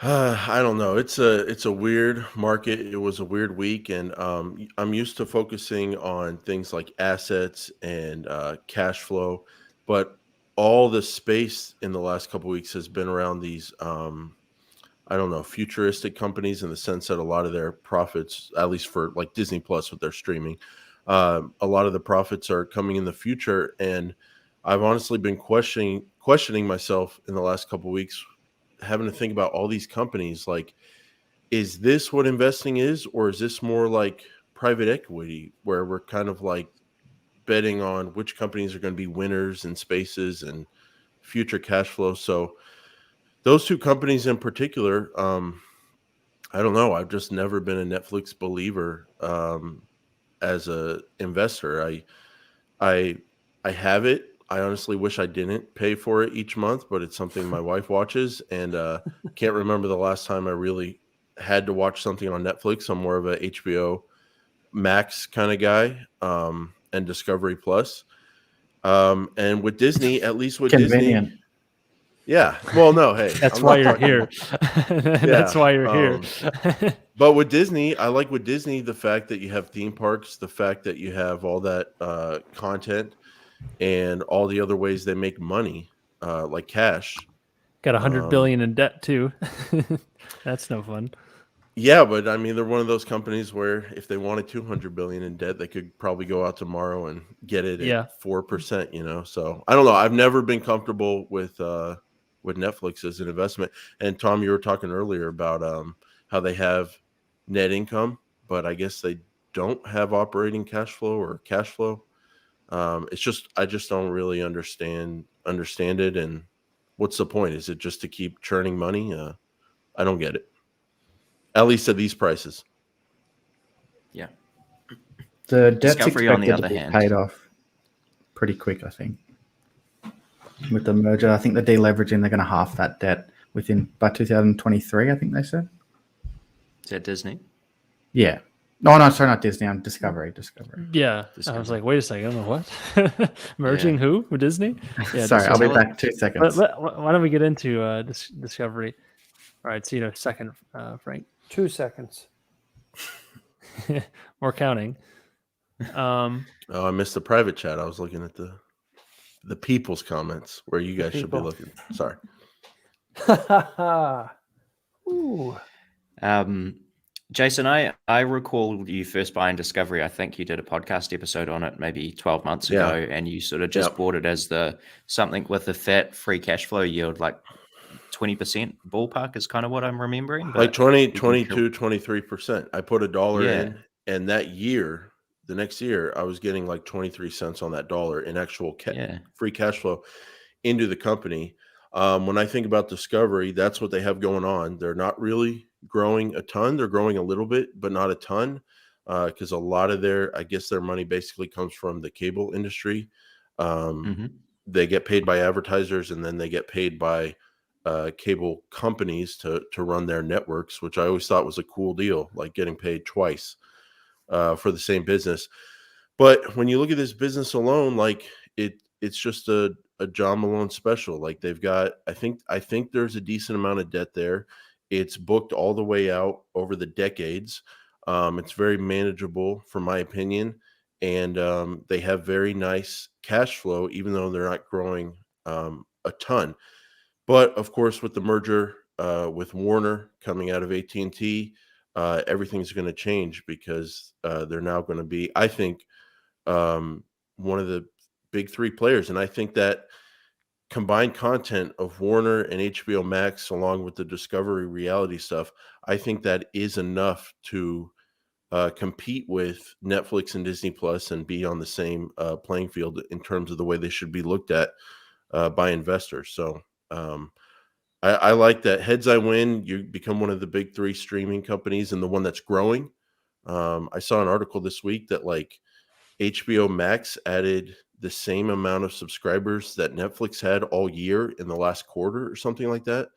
I don't know. It's a weird market. It was a weird week, and I'm used to focusing on things like assets and cash flow, but all the space in the last couple weeks has been around these I don't know, futuristic companies, in the sense that a lot of their profits, at least for like Disney Plus with their streaming, a lot of the profits are coming in the future, and I've honestly been questioning myself in the last couple weeks, having to think about all these companies. Like, is this what investing is, or is this more like private equity, where we're kind of like betting on which companies are going to be winners in spaces and future cash flow? So those two companies in particular, I don't know. I've just never been a Netflix believer as a investor. I have it. I honestly wish I didn't pay for it each month, but it's something my wife watches, and can't remember the last time I really had to watch something on Netflix. I'm more of a HBO Max kind of guy, and Discovery Plus. And with Disney, at least with Convenient. Disney, yeah. Well, no, hey, That's I'm why not you're talking here. That's why you're here. But with Disney, I like with Disney the fact that you have theme parks, the fact that you have all that content, and all the other ways they make money, like cash. Got 100 billion in debt too. That's no fun. Yeah, but I mean, they're one of those companies where if they wanted 200 billion in debt, they could probably go out tomorrow and get it Yeah. at 4%. You know, so I don't know. I've never been comfortable with Netflix as an investment. And Tom, you were talking earlier about how they have net income, but I guess they don't have operating cash flow or cash flow. It's just I just don't really understand it. And what's the point? Is it just to keep churning money? I don't get it. At least at these prices. Yeah. The debt's Discovery, on the expected to other be hand, paid off pretty quick, I think. With the merger, I think the deleveraging, they're going to half that debt by 2023, I think they said. is that Disney? Yeah. No, sorry, not Disney. I'm Discovery. Yeah. I was like, wait a second. What? Merging who? With Disney? Yeah. Sorry, I'll be Discovery. back 2 seconds. Why don't we get into Discovery? All right. See you in a second, Frank. 2 seconds. We're counting. Oh, I missed the private chat. I was looking at the people's comments where you guys should be looking. Sorry. Ooh. Jason, I recall you first buying Discovery. I think you did a podcast episode on it maybe 12 months ago, and you sort of just bought it as something with a fat free cash flow yield, like 20% ballpark is kind of what I'm remembering. But like 20, 22, 23%. I put $1 in, and the next year, I was getting like 23 cents on that dollar in actual free cash flow into the company. When I think about Discovery, that's what they have going on. They're not really growing a ton. They're growing a little bit, but not a ton, because a lot of their money basically comes from the cable industry. They get paid by advertisers, and then they get paid by cable companies to run their networks, which I always thought was a cool deal, like getting paid twice for the same business. But when you look at this business alone, like it's just a John Malone special. Like they've got, I think there's a decent amount of debt there. It's booked all the way out over the decades. It's very manageable, from my opinion, and they have very nice cash flow, even though they're not growing a ton. But of course, with the merger with Warner coming out of AT&T, everything's going to change, because they're now going to be, I think, one of the big three players. And I think that combined content of Warner and HBO Max, along with the Discovery reality stuff, I think that is enough to compete with Netflix and Disney Plus and be on the same playing field in terms of the way they should be looked at by investors. So I like that. Heads, I win. You become one of the big 3 streaming companies and the one that's growing. I saw an article this week that like HBO Max added the same amount of subscribers that Netflix had all year in the last quarter or something like that.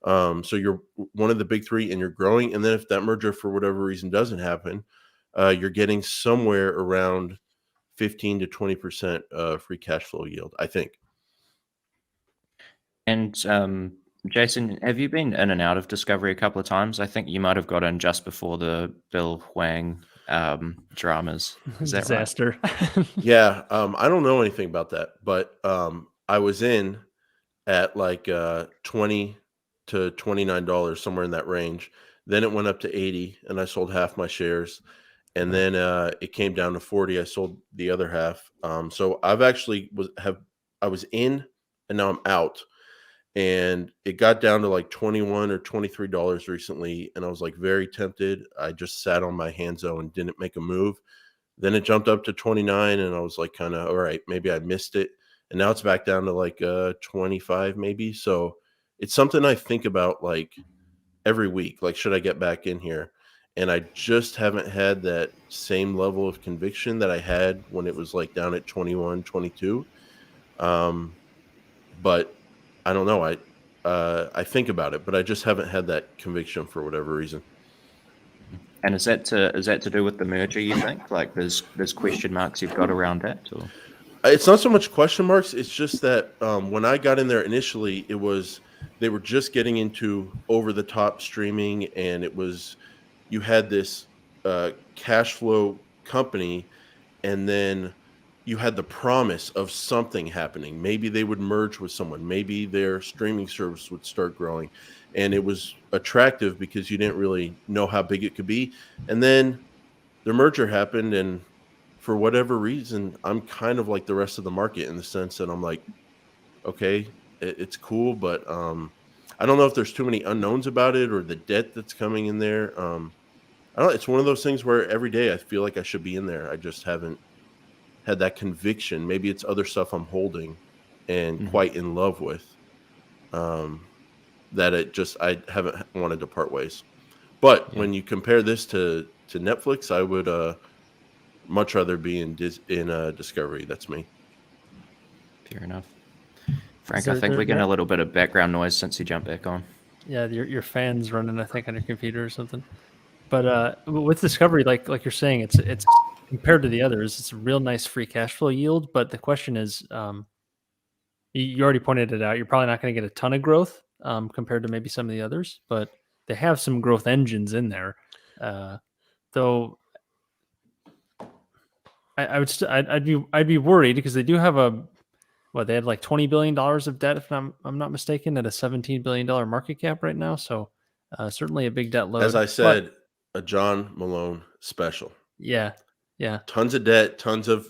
So you're one of the big 3 and you're growing. And then if that merger for whatever reason doesn't happen, you're getting somewhere around 15 to 20% free cash flow yield, I think. And Jason, have you been in and out of Discovery a couple of times? I think you might have got in just before the Bill Huang dramas. Is that disaster? Right? Yeah, I don't know anything about that, but I was in at like $20 to $29, somewhere in that range. Then it went up to 80, and I sold half my shares. And then it came down to 40. I sold the other half. So I've actually I was in, and now I'm out. And it got down to like $21 or $23 recently, and I was like very tempted. I just sat on my hands though and didn't make a move. Then it jumped up to 29, and I was like, kind of, all right, maybe I missed it. And now it's back down to like 25 maybe. So it's something I think about like every week. Like, should I get back in here? And I just haven't had that same level of conviction that I had when it was like down at 21, 22. But I don't know. I think about it, but I just haven't had that conviction for whatever reason. And is that to do with the merger, you think? Like there's question marks you've got around that? Or? It's not so much question marks. It's just that when I got in there initially, they were just getting into over-the-top streaming, and you had this cash flow company, and then you had the promise of something happening. Maybe they would merge with someone. Maybe their streaming service would start growing. And it was attractive because you didn't really know how big it could be. And then the merger happened, and for whatever reason, I'm kind of like the rest of the market in the sense that I'm like, okay, it's cool, but I don't know if there's too many unknowns about it or the debt that's coming in there. I don't know. It's one of those things where every day I feel like I should be in there. I just haven't had that conviction. Maybe it's other stuff I'm holding and quite in love with, that I haven't wanted to part ways. But when you compare this to Netflix, I would much rather be in Discovery. That's me. Fair enough. Frank, I think we're getting a little bit of background noise since you jumped back on. Yeah, your fan's running, I think, on your computer or something. But with Discovery, like you're saying, it's compared to the others, it's a real nice free cash flow yield. But the question is, you already pointed it out. You're probably not going to get a ton of growth compared to maybe some of the others, but they have some growth engines in there. Though I'd be worried because they do have they had like $20 billion of debt, if I'm not mistaken, at a $17 billion market cap right now. So certainly a big debt load. As I said, a John Malone special. Yeah. Tons of debt, tons of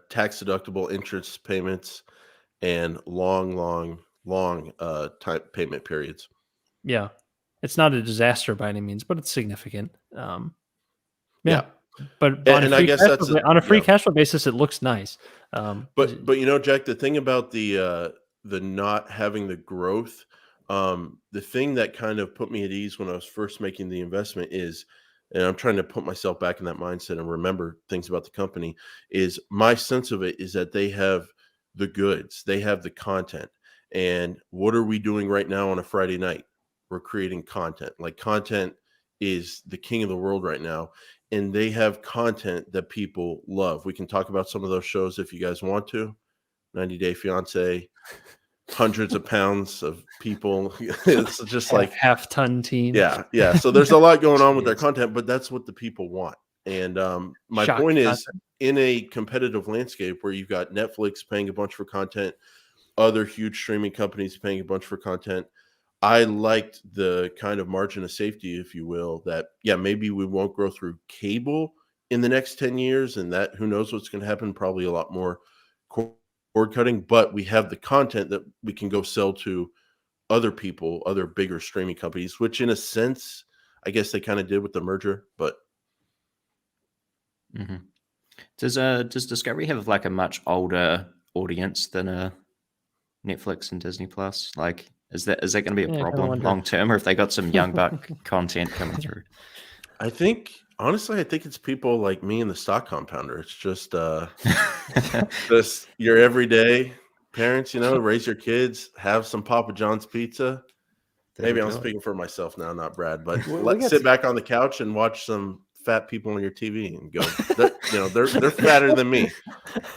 tax deductible interest payments, and long time payment periods. Yeah. It's not a disaster by any means, but it's significant. Yeah. But on a free cash flow basis, it looks nice. But you know, Jack, the thing about the not having the growth, the thing that kind of put me at ease when I was first making the investment is, and I'm trying to put myself back in that mindset and remember things about the company, is my sense of it is that they have the goods, they have the content. And what are we doing right now on a Friday night? We're creating content. Like, content is the king of the world right now. And they have content that people love. We can talk about some of those shows if you guys want to. 90 Day Fiance, hundreds of pounds of people. It's just like half-ton team. Yeah. So there's a lot going on with their content, but that's what the people want. And my point is, in a competitive landscape where you've got Netflix paying a bunch for content, other huge streaming companies paying a bunch for content, I liked the kind of margin of safety, if you will, that, maybe we won't grow through cable in the next 10 years. And that, who knows what's going to happen, probably a lot more cord cutting, but we have the content that we can go sell to other people, other bigger streaming companies, which in a sense, I guess they kind of did with the merger, but. Does Discovery have like a much older audience than Netflix and Disney Plus? Like, Is that going to be a Yeah, I kinda problem wonder. long term, or if they got some young buck content coming through? I think honestly, I think it's people like me and the stock compounder. It's just this your everyday parents, raise your kids, have some Papa John's pizza. Maybe I'm speaking for myself now, not Brad, but let's sit back on the couch and watch some fat people on your TV and go, they're fatter than me.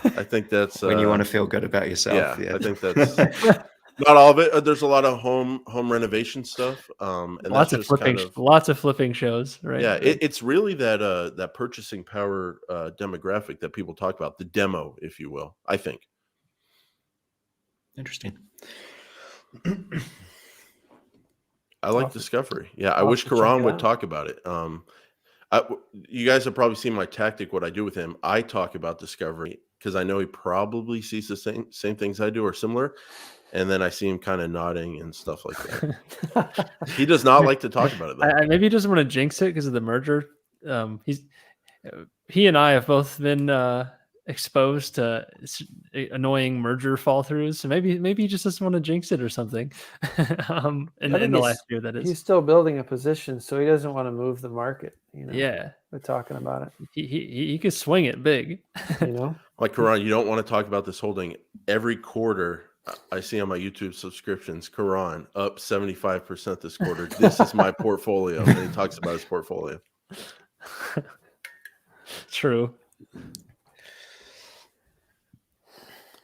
I think that's when you want to feel good about yourself. Yeah, I think that's not all of it. There's a lot of home renovation stuff, and lots that's of just lots of flipping shows, right? Yeah, it's really that purchasing power demographic that people talk about, the demo, if you will. I think. Interesting. I like Discovery. Yeah, I wish Karan would talk about it. You guys have probably seen my tactic. What I do with him, I talk about Discovery because I know he probably sees the same things I do or similar, and then I see him kind of nodding and stuff like that. He does not like to talk about it, though. Maybe he doesn't want to jinx it because of the merger. He and I have both been exposed to annoying merger fall throughs. So maybe he just doesn't want to jinx it or something. In the last year, that is. He's still building a position, so he doesn't want to move the market. Yeah, we're talking about it. He could swing it big. Like Karan, you don't want to talk about this holding every quarter. I see on my YouTube subscriptions, Karan up 75% this quarter. This is my portfolio, and he talks about his portfolio. True.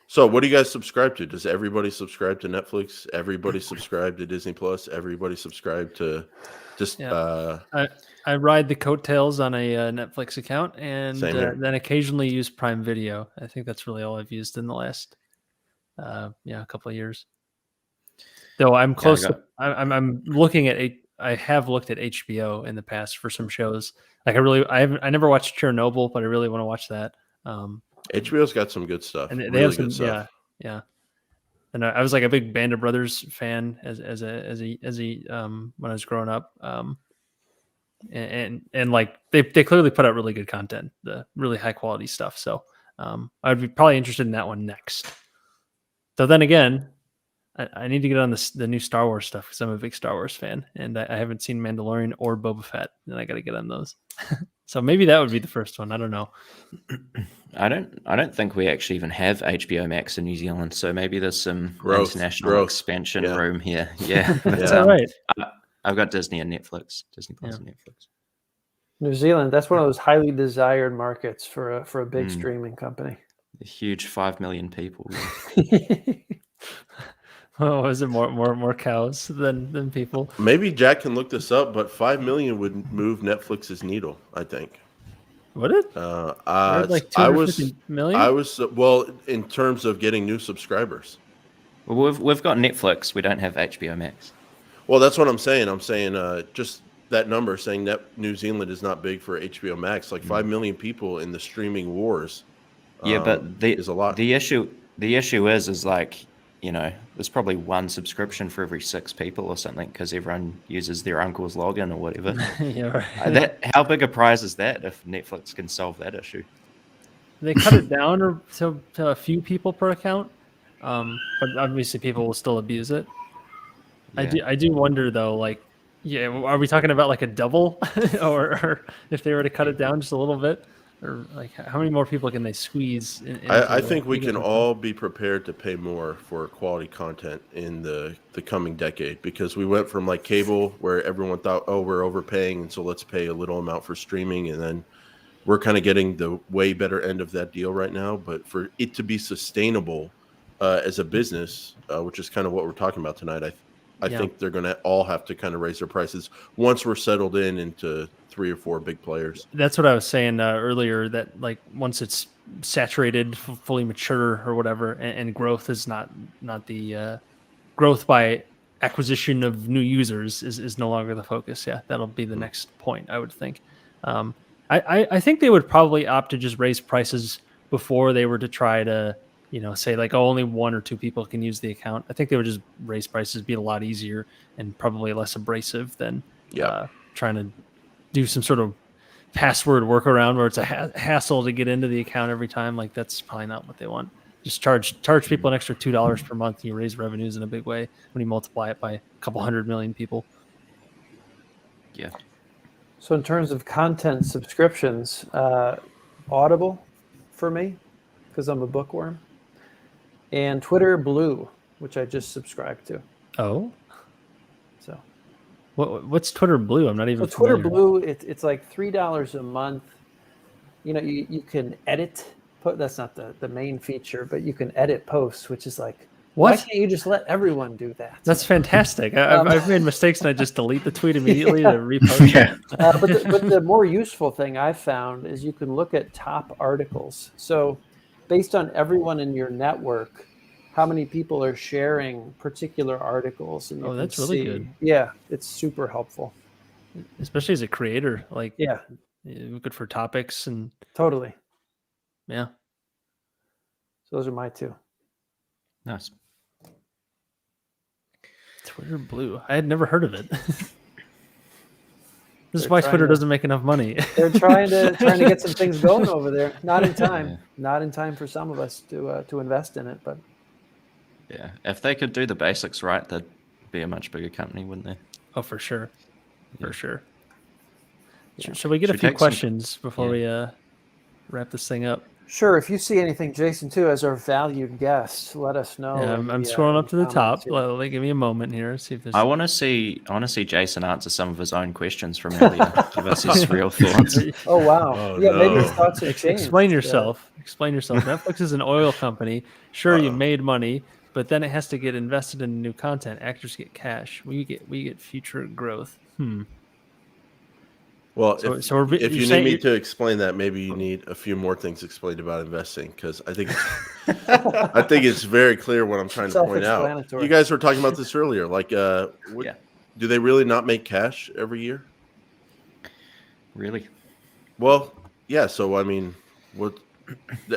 So what do you guys subscribe to? Does everybody subscribe to Netflix? Everybody subscribe to Disney Plus? Everybody subscribe to just I ride the coattails on a Netflix account and then occasionally use Prime Video. I think that's really all I've used in the last a couple of years. Though I'm close I'm looking at I have looked at HBO in the past for some shows. Like I never watched Chernobyl, but I really want to watch that. HBO's got some good stuff. And they have some stuff. Yeah. And I was like a big Band of Brothers fan as a when I was growing up. And like they clearly put out really good content, the really high quality stuff. So I'd be probably interested in that one next. So then again, I need to get on the new Star Wars stuff because I'm a big Star Wars fan, and I haven't seen Mandalorian or Boba Fett, and I got to get on those. So maybe that would be the first one. I don't know. I don't think we actually even have HBO Max in New Zealand, so maybe there's some international expansion room here. Yeah, that's all right. I've got Disney and Netflix, Disney Plus and Netflix. New Zealand, that's one of those highly desired markets for a big streaming company. A huge 5 million people. Oh, is it more cows than people? Maybe Jack can look this up, but 5 million would move Netflix's needle, I think. Would it? Like 250 million? I was in terms of getting new subscribers. Well, we've got Netflix. We don't have HBO Max. Well, that's what I'm saying. I'm saying just that number saying that New Zealand is not big for HBO Max. Like 5 million people in the streaming wars. But is a lot. The issue is like, there's probably one subscription for every 6 people or something because everyone uses their uncle's login or whatever. Yeah, right. How big a prize is that if Netflix can solve that issue? They cut it down to a few people per account, but obviously people will still abuse it. Yeah. I do wonder though, like, are we talking about like a double, or if they were to cut it down just a little bit? Or like how many more people can they squeeze? I think we can all be prepared to pay more for quality content in the coming decade, because we went from like cable where everyone thought, oh, we're overpaying, and so let's pay a little amount for streaming, and then we're kind of getting the way better end of that deal right now. But for it to be sustainable as a business, which is kind of what we're talking about tonight, I think they're going to all have to kind of raise their prices once we're settled into 3 or 4 big players. That's what I was saying earlier, that like once it's saturated, fully mature or whatever, and growth is not the growth by acquisition of new users is no longer the focus. Yeah, that'll be the next point, I would think. I think they would probably opt to just raise prices before they were to try to, say like, oh, only 1 or 2 people can use the account. I think they would just raise prices, be a lot easier and probably less abrasive than trying to do some sort of password workaround where it's a hassle to get into the account every time. Like that's probably not what they want. Just charge people an extra $2 per month, and you raise revenues in a big way when you multiply it by a couple 100 million people. Yeah. So in terms of content subscriptions, Audible for me, because I'm a bookworm, and Twitter Blue, which I just subscribed to. Oh, so what's Twitter Blue? I'm not even. So Twitter familiar. Blue, it's like $3 a month. You can edit. That's not the main feature, but you can edit posts, which is like, why can't you just let everyone do that? That's fantastic. I've made mistakes and I just delete the tweet immediately to repost. Yeah. But the more useful thing I've found is you can look at top articles. So based on everyone in your network, how many people are sharing particular articles. And that's really good. Yeah, it's super helpful. Especially as a creator. Like, yeah, good for topics and. Totally. Yeah. So those are my two. Nice. Twitter Blue. I had never heard of it. This is why Twitter doesn't make enough money. They're trying to get some things going over there. Not in time. Yeah. Not in time for some of us to invest in it. But yeah, if they could do the basics right, they'd be a much bigger company, wouldn't they? Oh, for sure. Yeah. For sure. Yeah. Should we get a few questions before we wrap this thing up? Sure. If you see anything, Jason, too, as our valued guest, let us know. Yeah, I'm scrolling up to the top. Give me a moment here. See if there's. I want to see Jason answer some of his own questions from earlier. Give us his real thoughts. Oh wow! Maybe his thoughts have changed. Explain yourself. Explain yourself. Netflix is an oil company. Sure, you made money, but then it has to get invested in new content. Actors get cash. We get future growth. Well, if you need me to explain that, maybe you need a few more things explained about investing, because I think it's very clear what I'm trying to point out. You guys were talking about this earlier. Like, do they really not make cash every year? Really? Well, yeah. So I mean, what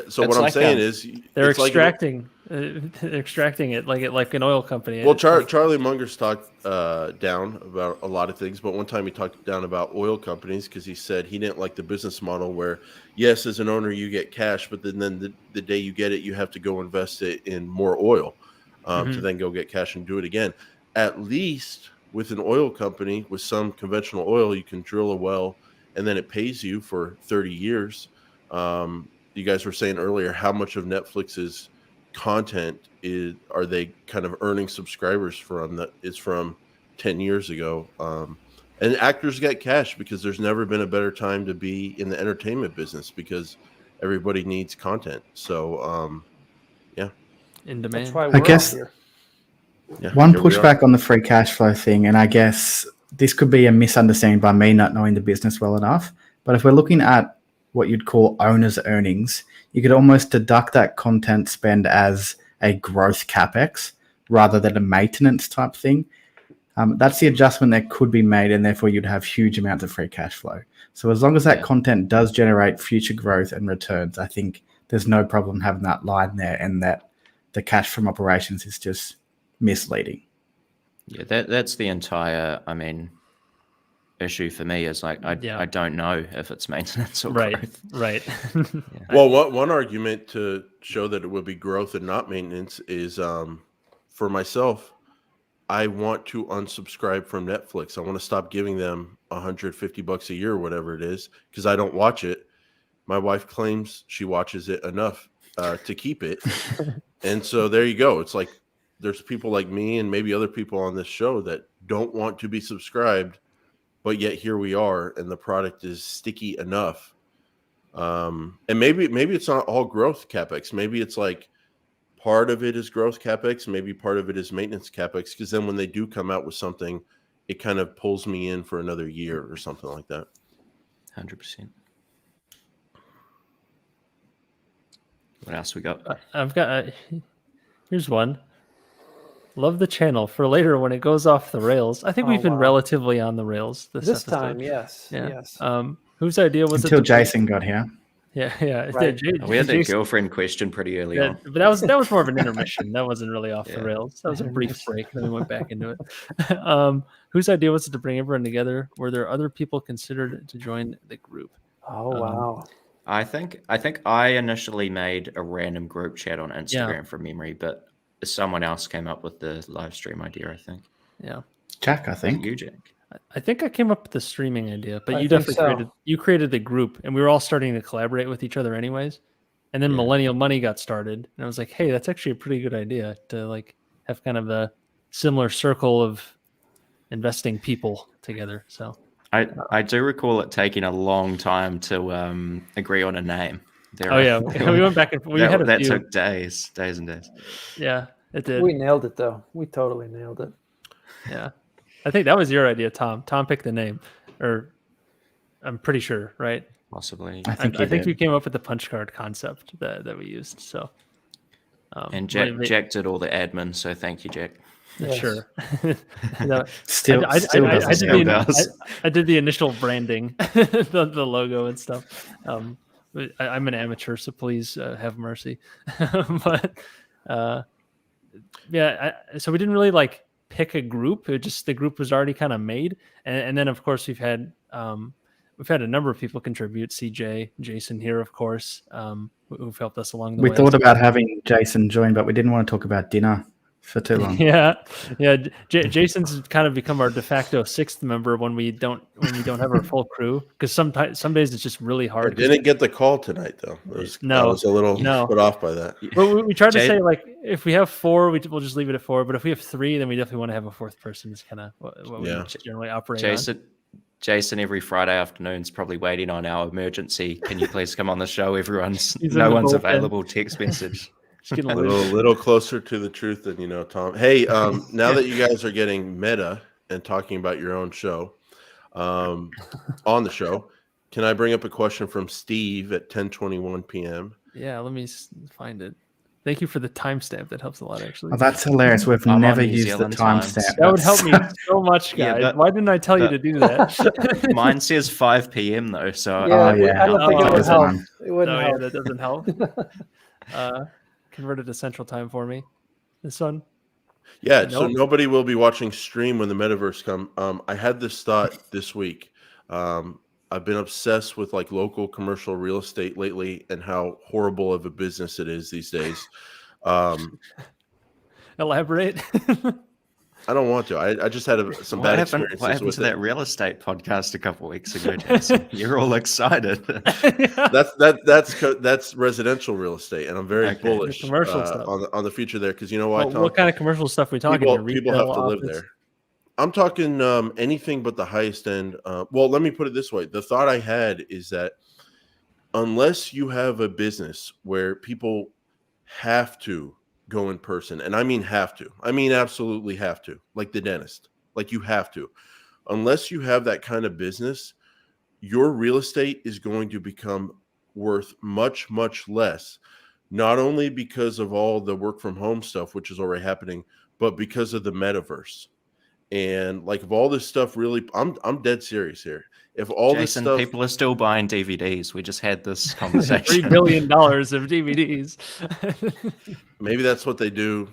I'm saying is they're extracting. They're extracting it like an oil company. Well, Charlie Munger's talked down about a lot of things, but one time he talked down about oil companies because he said he didn't like the business model where, yes, as an owner you get cash, but then the day you get it, you have to go invest it in more oil to then go get cash and do it again. At least with an oil company, with some conventional oil, you can drill a well and then it pays you for 30 years. You guys were saying earlier how much of Netflix's content are they kind of earning subscribers from that is from 10 years ago. And actors get cash because there's never been a better time to be in the entertainment business because everybody needs content. So in demand. That's why I guess here. One pushback on the free cash flow thing, and I guess this could be a misunderstanding by me not knowing the business well enough, but if we're looking at what you'd call owner's earnings, you could almost deduct that content spend as a growth capex rather than a maintenance type thing. That's the adjustment that could be made, and therefore you'd have huge amounts of free cash flow. So as long as that content does generate future growth and returns, I think there's no problem having that line there, and that the cash from operations is just misleading. Yeah, that's the entire, issue for me is like I don't know if it's maintenance or growth. Right. Well, one argument to show that it would be growth and not maintenance is for myself, I want to unsubscribe from Netflix. I want to stop giving them $150 a year or whatever it is because I don't watch it. My wife claims she watches it enough to keep it. And so there you go. It's like there's people like me and maybe other people on this show that don't want to be subscribed, but yet here we are, and the product is sticky enough. And maybe it's not all growth capex. Maybe it's like part of it is growth capex. Maybe part of it is maintenance capex. Because then when they do come out with something, it kind of pulls me in for another year or something like that. 100%. What else we got? I've got. Here's one. Love the channel for later when it goes off the rails. I think we've been relatively on the rails this episode. Time. Yes. Yeah. Yes. Whose idea was until it? Jason got here. Yeah. Right. We had that girlfriend question pretty early on. But that was more of an intermission. That wasn't really off the rails. That was a brief break, and then we went back into it. Whose idea was it to bring everyone together? Were there other people considered to join the group? Oh wow. I think I initially made a random group chat on Instagram from memory, but someone else came up with the live stream idea, I think. Yeah. Jack, I think. You, Jack. I think I came up with the streaming idea, but I you think definitely so. created the group, and we were all starting to collaborate with each other anyways. And then Millennial Money got started, and I was like, hey, that's actually a pretty good idea to like have kind of a similar circle of investing people together. So I do recall it taking a long time to agree on a name. We went back and we had a few. Took days and days. Yeah, it did. We nailed it though. We totally nailed it. Yeah, I think that was your idea, Tom. Tom picked the name, or I'm pretty sure, right? Possibly. I think you came up with the punch card concept that we used. So, and Jack did all the admin. So thank you, Jack. Yes. Sure. I did the initial branding, the logo and stuff. I'm an amateur, so please have mercy. But so we didn't really like pick a group. It just the group was already kind of made, and then of course we've had a number of people contribute. CJ, Jason here, of course, who've helped us along the way. We thought about having Jason join, but we didn't want to talk about dinner for too long. Yeah. Jason's kind of become our de facto sixth member when we don't have our full crew, because some days it's just really hard. I didn't get the call tonight though. I was a little put off by that. But we tried to say like if we have 4, we'll just leave it at 4. But if we have 3, then we definitely want to have a 4th person. Is kind of what we generally operate on. Jason every Friday afternoon's probably waiting on our emergency. Can you please come on the show? No one's available. Text message. A little closer to the truth than you know, Tom. Hey, now that you guys are getting meta and talking about your own show, on the show, can I bring up a question from Steve at 10:21 p.m.? Yeah, let me find it. Thank you for the timestamp. That helps a lot, actually. Oh, that's hilarious. We've never used the timestamp. That would help me so much, guys. Why didn't I tell you to do that? Mine says 5 p.m. though, so I don't think it would help. It wouldn't help. That doesn't help. Converted to Central Time for me. This one. Yeah, so nobody will be watching stream when the Metaverse come. I had this thought this week. I've been obsessed with like local commercial real estate lately and how horrible of a business it is these days. Elaborate. I don't want to. I just had some bad experiences. What happened to that real estate podcast a couple of weeks ago, Jason? You're all excited. That's residential real estate, and I'm very bullish on the future there, because you know why? Tom? What kind of commercial stuff are we talking about? People have to live there. I'm talking anything but the highest end. Well, let me put it this way. The thought I had is that unless you have a business where people have to go in person, and I mean have to, I mean absolutely have to, like the dentist, like you have to, unless you have that kind of business, your real estate is going to become worth much, much less, not only because of all the work from home stuff, which is already happening, but because of the metaverse. And like if all this stuff really, I'm dead serious here. If all this stuff, people are still buying DVDs. We just had this conversation. $3 billion of DVDs. Maybe that's what they do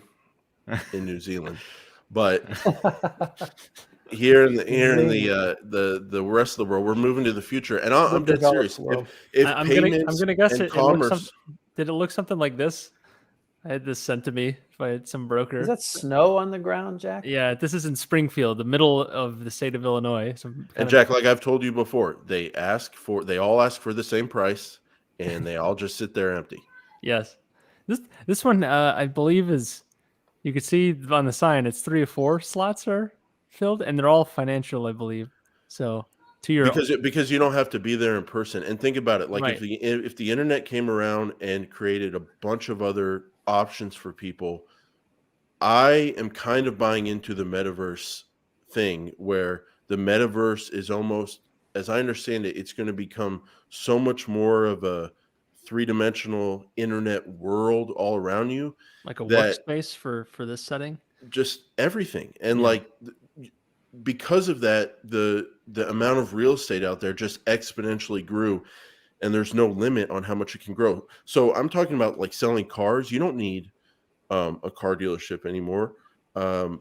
in New Zealand, but here in the rest of the world, we're moving to the future. And I'm dead serious. If I'm payments gonna guess and it. Commerce, Did it look something like this? I had this sent to me by some broker. Is that snow on the ground, Jack? Yeah, this is in Springfield, the middle of the state of Illinois. And Jack, like I've told you before, they all ask for the same price, and they all just sit there empty. Yes, this one I believe is, you could see on the sign, it's 3 or 4 slots are filled, and they're all financial, I believe. So because you don't have to be there in person. And think about it, like if the internet came around and created a bunch of other options for people, I am kind of buying into the metaverse thing, where the metaverse is almost, as I understand it, it's going to become so much more of a 3-dimensional internet world all around you, like a workspace for this setting, just everything. And like because of that, the amount of real estate out there just exponentially grew, and there's no limit on how much it can grow. So I'm talking about like selling cars. You don't need a car dealership anymore.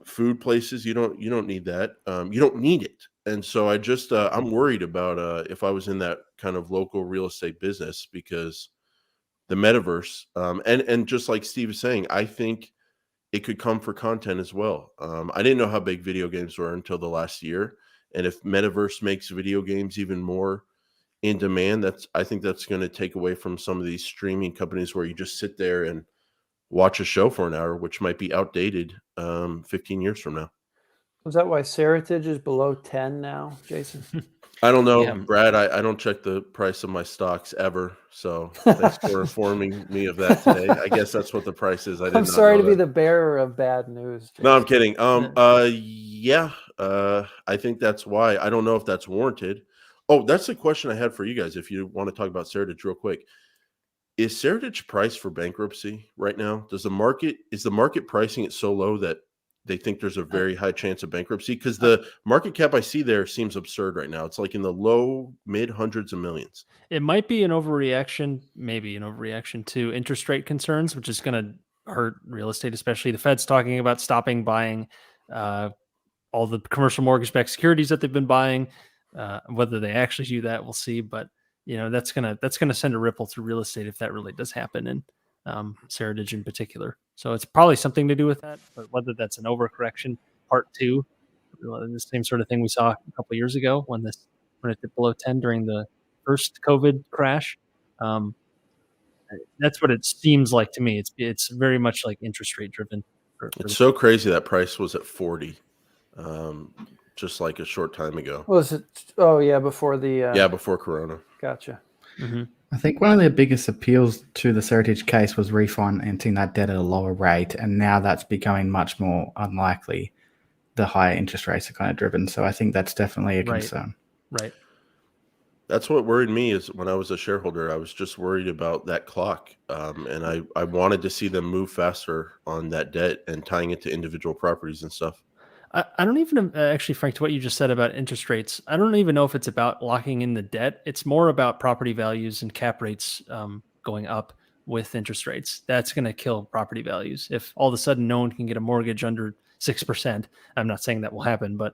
Food places, you don't need that. You don't need it. And so I just I'm worried about if I was in that kind of local real estate business, because the metaverse, and just like Steve is saying, I think it could come for content as well. I didn't know how big video games were until the last year, and if metaverse makes video games even more in demand, I think that's going to take away from some of these streaming companies where you just sit there and watch a show for an hour, which might be outdated 15 years from now. Was that why Seritage is below 10 now, Jason? I don't know, Yeah. Brad. I don't check the price of my stocks ever. So thanks for informing me of that today. I guess that's what the price is. I'm sorry to be the bearer of bad news, Jason. No, I'm kidding. Yeah. I think that's why. I don't know if that's warranted. Oh, that's the question I had for you guys. If you want to talk about Seritage real quick, is Seritage priced for bankruptcy right now? Is the market pricing it so low that they think there's a very high chance of bankruptcy? Because the market cap I see there seems absurd right now. It's like in the low mid hundreds of millions. It might be an overreaction, maybe an overreaction to interest rate concerns, which is going to hurt real estate, especially the Fed's talking about stopping buying all the commercial mortgage-backed securities that they've been buying. Whether they actually do that, we'll see. But that's gonna send a ripple through real estate if that really does happen, and Seritage in particular. So it's probably something to do with that. But whether that's an overcorrection, part two, the same sort of thing we saw a couple of years ago when it dipped below 10 during the first COVID crash. That's what it seems like to me. It's very much like interest rate driven. It's so crazy that price was at 40. Just like a short time ago. Was it? Oh yeah, before the before Corona. Gotcha. Mm-hmm. I think one of their biggest appeals to the Seritage case was refinancing that debt at a lower rate, and now that's becoming much more unlikely. The higher interest rates are kind of driven, so I think that's definitely a concern. Right. That's what worried me. Is when I was a shareholder, I was just worried about that clock, and I wanted to see them move faster on that debt and tying it to individual properties and stuff. I don't even actually, Frank, to what you just said about interest rates, I don't even know if it's about locking in the debt. It's more about property values and cap rates going up with interest rates. That's going to kill property values. If all of a sudden no one can get a mortgage under 6%, I'm not saying that will happen, but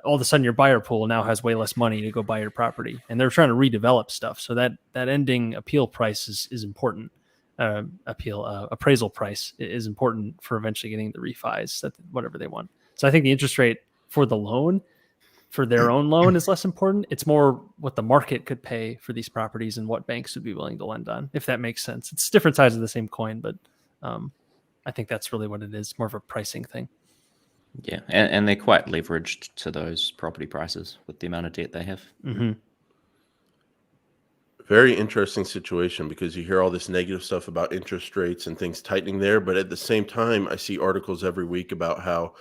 all of a sudden your buyer pool now has way less money to go buy your property, and they're trying to redevelop stuff. So that ending appeal price is important. Appraisal price is important for eventually getting the refis, whatever they want. So I think the interest rate for the loan, for their own loan, is less important. It's more what the market could pay for these properties and what banks would be willing to lend on, if that makes sense. It's different sides of the same coin, but I think that's really what it is, more of a pricing thing. Yeah, and they're quite leveraged to those property prices with the amount of debt they have. Mm-hmm. Very interesting situation, because you hear all this negative stuff about interest rates and things tightening there, but at the same time, I see articles every week about how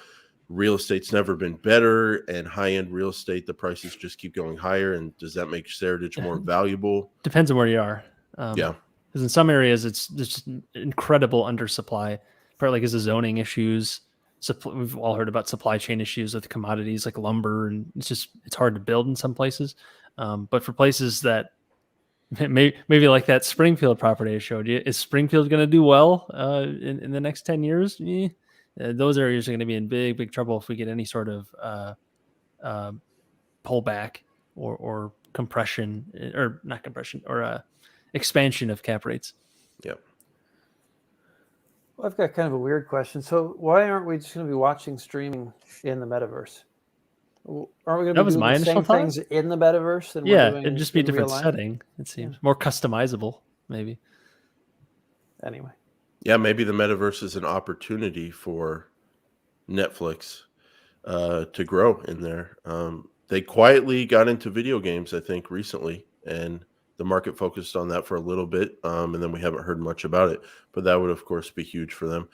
real estate's never been better, and high-end real estate, the prices just keep going higher. And does that make Seritage more valuable? Depends on where you are. Yeah. Because in some areas, it's just incredible undersupply, partly because of zoning issues. We've all heard about supply chain issues with commodities like lumber, and it's hard to build in some places. But for places that maybe like that Springfield property I showed you, is Springfield going to do well in the next 10 years? Those areas are going to be in big trouble if we get any sort of pullback or compression, or not compression, or expansion of cap rates. Yep. Well, I've got kind of a weird question. So why aren't we just going to be watching streaming in the metaverse? Aren't we going to be doing the same things in the metaverse than we're doing? It'd just be a different life? setting. It seems more customizable, maybe. Anyway. Yeah, maybe the metaverse is an opportunity for Netflix to grow in there. They quietly got into video games, I think, recently, and the market focused on that for a little bit, and then we haven't heard much about it. But that would, of course, be huge for them.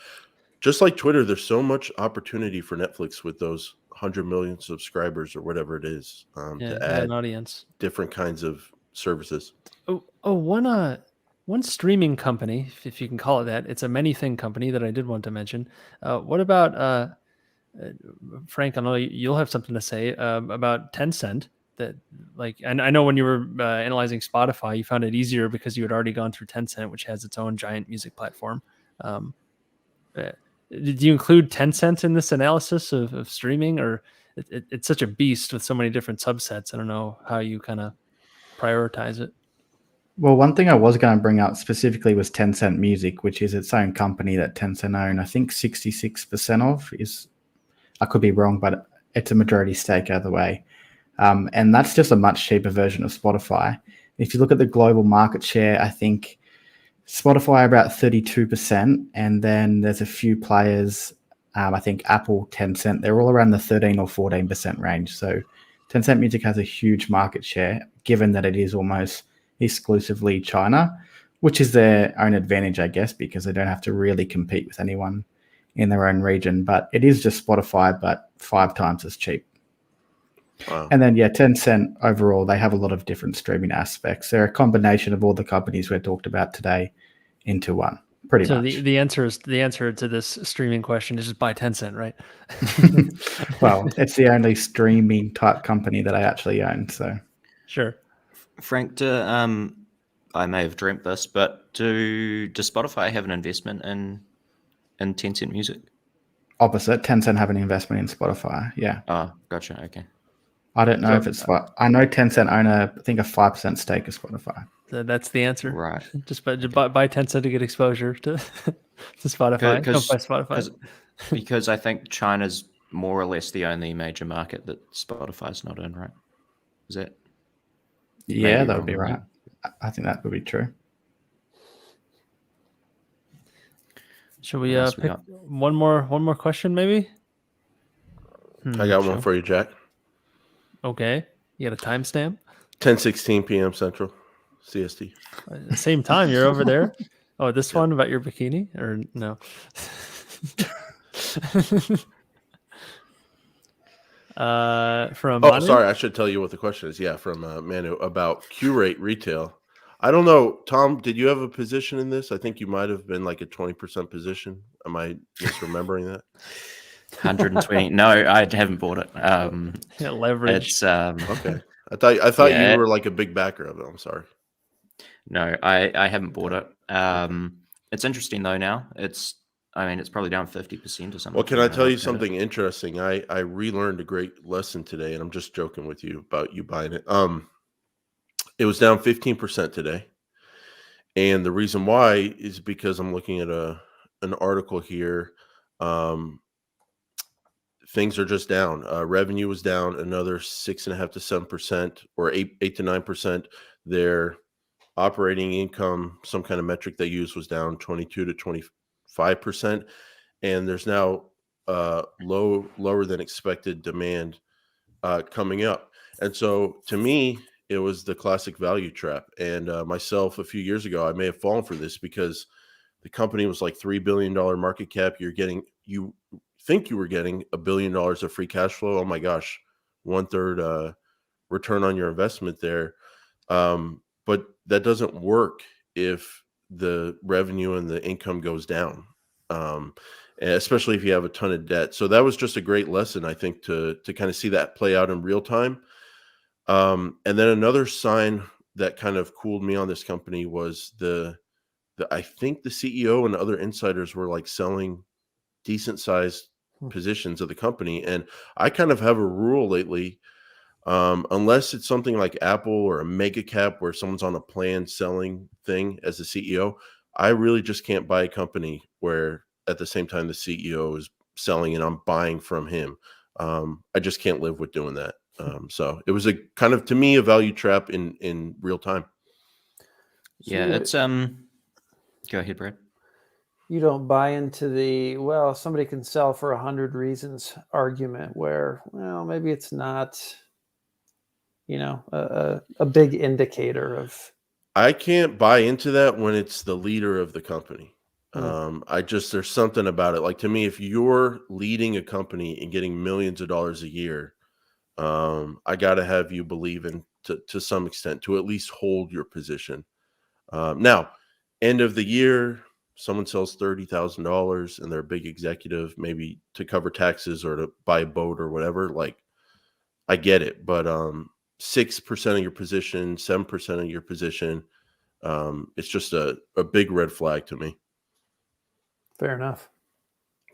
Just like Twitter, there's so much opportunity for Netflix with those 100 million subscribers or whatever it is to add an audience, different kinds of services. One streaming company, if you can call it that, it's a many-thing company that I did want to mention. What about Frank? I know you'll have something to say about Tencent. And I know when you were analyzing Spotify, you found it easier because you had already gone through Tencent, which has its own giant music platform. Did you include Tencent in this analysis of streaming, or it's such a beast with so many different subsets. I don't know how you kind of prioritize it. Well, one thing I was going to bring up specifically was Tencent Music, which is its own company that Tencent own. I think 66% of is, I could be wrong, but it's a majority stake either way. And that's just a much cheaper version of Spotify. If you look at the global market share, I think Spotify about 32%, and then there's a few players, I think Apple, Tencent, they're all around the 13 or 14% range. So Tencent Music has a huge market share, given that it is almost exclusively China, which is their own advantage, I guess, because they don't have to really compete with anyone in their own region. But it is just Spotify, but 5 times as cheap. Wow. And then, Tencent overall, they have a lot of different streaming aspects. They're a combination of all the companies we talked about today into one, pretty much. So the answer to this streaming question is just buy Tencent, right? Well, it's the only streaming type company that I actually own. So sure. Frank, I may have dreamt this, but does Spotify have an investment in Tencent Music? Opposite, Tencent have an investment in Spotify. Yeah. Oh, gotcha. Okay. I don't know if it's. I know Tencent own I think a 5% stake of Spotify. So that's the answer, right? Just buy Tencent to get exposure to Spotify. Don't buy Spotify because I think China's more or less the only major market that Spotify's not in, right? Is that? Yeah, that would be right. I think that would be true. Should we pick one more question, maybe? I got one for you, Jack. Okay, you got a timestamp? 10:16 p.m. Central, CST. Same time. You're over there. Oh, this one about your bikini, or no? From Manu? Sorry, I should tell you what the question is. Yeah, from Manu about Q-Rate retail. I don't know, Tom. Did you have a position in this? I think you might have been like a 20% position. Am I misremembering that? 120. No, I haven't bought it. Leverage. It's okay. I thought you were like a big backer of it. I'm sorry. No, I haven't bought it. It's interesting though. Now it's probably down 50% or something. Well, can I tell you something interesting? I relearned a great lesson today, and I'm just joking with you about you buying it. It was down 15% today, and the reason why is because I'm looking at an article here. Things are just down. Revenue was down another 6.5% to 7%, or 8 to 9%. Their operating income, some kind of metric they used, was down 22 to 25%, and there's now lower than expected demand coming up. And so, to me, it was the classic value trap. And myself, a few years ago, I may have fallen for this because the company was like $3 billion market cap. You think you were getting $1 billion of free cash flow. Oh my gosh, 1/3 return on your investment there. But that doesn't work if the revenue and the income goes down, especially if you have a ton of debt. So that was just a great lesson, I think, to kind of see that play out in real time. And then another sign that kind of cooled me on this company was I think the CEO and other insiders were like selling decent sized positions of the company. And I kind of have a rule lately, unless it's something like Apple or a mega cap where someone's on a planned selling thing as the CEO, I really just can't buy a company where at the same time the CEO is selling and I'm buying from him. I just can't live with doing that. So it was a kind of, to me, a value trap in real time. Yeah, it's go ahead, Brad. You don't buy into somebody can sell for 100 reasons argument where, well, maybe it's not, a big indicator of. I can't buy into that when it's the leader of the company. There's something about it. Like, to me, if you're leading a company and getting millions of dollars a year, I got to have you believe in to some extent to at least hold your position. Now, end of the year, someone sells $30,000 and they're a big executive, maybe to cover taxes or to buy a boat or whatever. Like, I get it, but 6% of your position, 7% of your position, it's just a big red flag to me. Fair enough.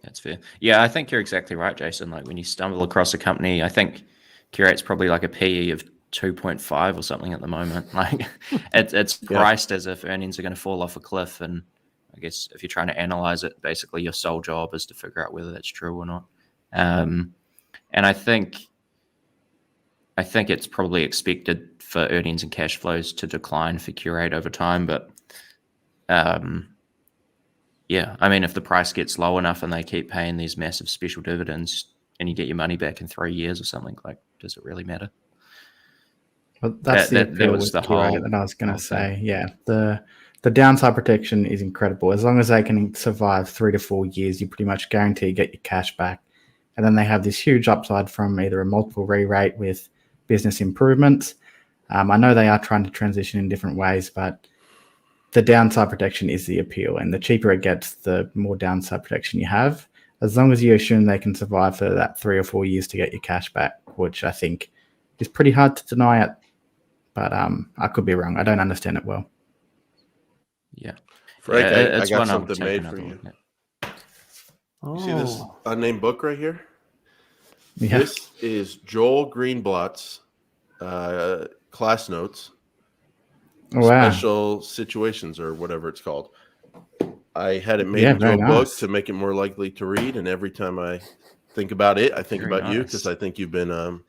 That's fair. Yeah, I think you're exactly right, Jason. Like when you stumble across a company, I think Curate's probably like a PE of 2.5 or something at the moment. Like it's priced as if earnings are going to fall off a cliff. And I guess if you're trying to analyze it, basically your sole job is to figure out whether that's true or not. And I think it's probably expected for earnings and cash flows to decline for Curate over time. But yeah, I mean, if the price gets low enough and they keep paying these massive special dividends and you get your money back in 3 years or something, like, does it really matter? Well, that's the appeal with Curate that I was going to say. Yeah, the downside protection is incredible. As long as they can survive 3 to 4 years, you pretty much guarantee you get your cash back. And then they have this huge upside from either a multiple re-rate with business improvements. I know they are trying to transition in different ways, but the downside protection is the appeal. And the cheaper it gets, the more downside protection you have. As long as you assume they can survive for that 3 or 4 years to get your cash back, which I think is pretty hard to deny it. But I could be wrong. I don't understand it well. Yeah. Frank, yeah, I got something made for you. Oh. You see this unnamed book right here? Yeah. This is Joel Greenblatt's class notes. Wow. Special situations or whatever it's called. I had it made into a book to make it more likely to read, and every time I think about it, I think about you because I think you've been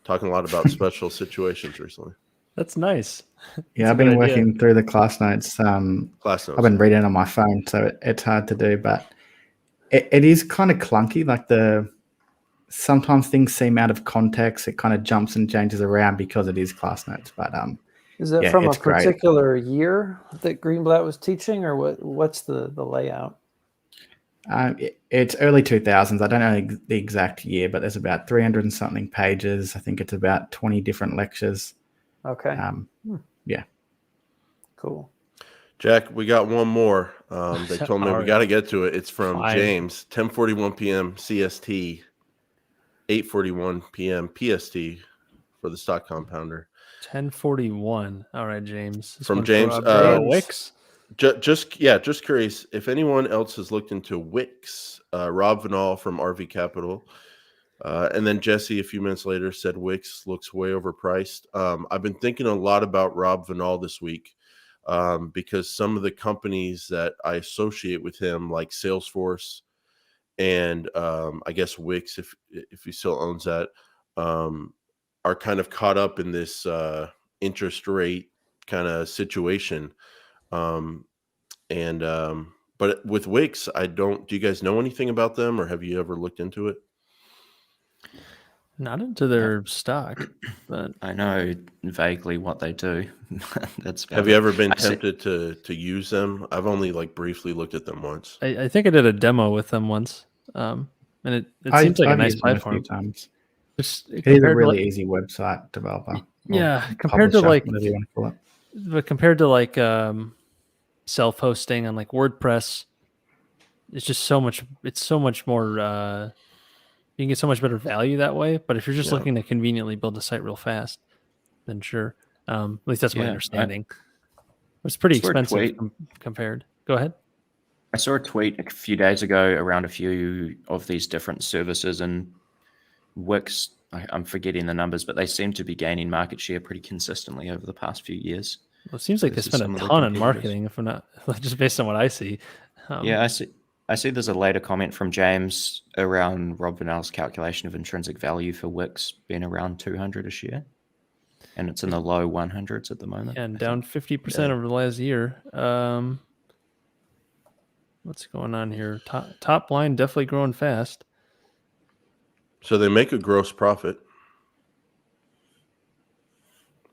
talking a lot about special situations recently. That's nice. Yeah, I've been working through the class notes. Class notes. I've been reading on my phone, so it's hard to do, but it is kind of clunky. Like sometimes things seem out of context. It kind of jumps and changes around because it is class notes, but is that from a particular year that Greenblatt was teaching, or what's the layout? It's early 2000s. I don't know the exact year, but there's about 300 and something pages. I think it's about 20 different lectures. Okay. Yeah. Cool. Jack, we got one more. They told me we got to get to it. It's from James, 10:41 p.m. CST, 8:41 p.m. PST for the stock compounder. 10:41. All right, James. From James. Wix. Just curious if anyone else has looked into Wix. Rob Vinall from RV Capital. And then Jesse, a few minutes later, said Wix looks way overpriced. I've been thinking a lot about Rob Vinall this week because some of the companies that I associate with him, like Salesforce and I guess Wix, if he still owns that, are kind of caught up in this interest rate kind of situation. But with Wix, do you guys know anything about them, or have you ever looked into it? Not into their stock, but I know vaguely what they do. Have you ever been tempted to use them? I've only briefly looked at them once. I think I did a demo with them once, and it seems like a nice platform. A few times. It's a really easy website developer. Yeah, compared to whatever you want to call it. But compared to self-hosting on WordPress, it's just so much. It's so much more. You can get so much better value that way. But if you're just looking to conveniently build a site real fast, then sure. At least that's my understanding. It's pretty expensive compared. Go ahead. I saw a tweet a few days ago around a few of these different services, and Wix, I'm forgetting the numbers, but they seem to be gaining market share pretty consistently over the past few years. Well, it seems like they spend a ton on marketing, if I'm not just based on what I see. I see there's a later comment from James around Rob Vinall's calculation of intrinsic value for Wix being around 200 a share. And it's in the low 100s at the moment. And down 50% over the last year. What's going on here? Top line definitely growing fast. So they make a gross profit,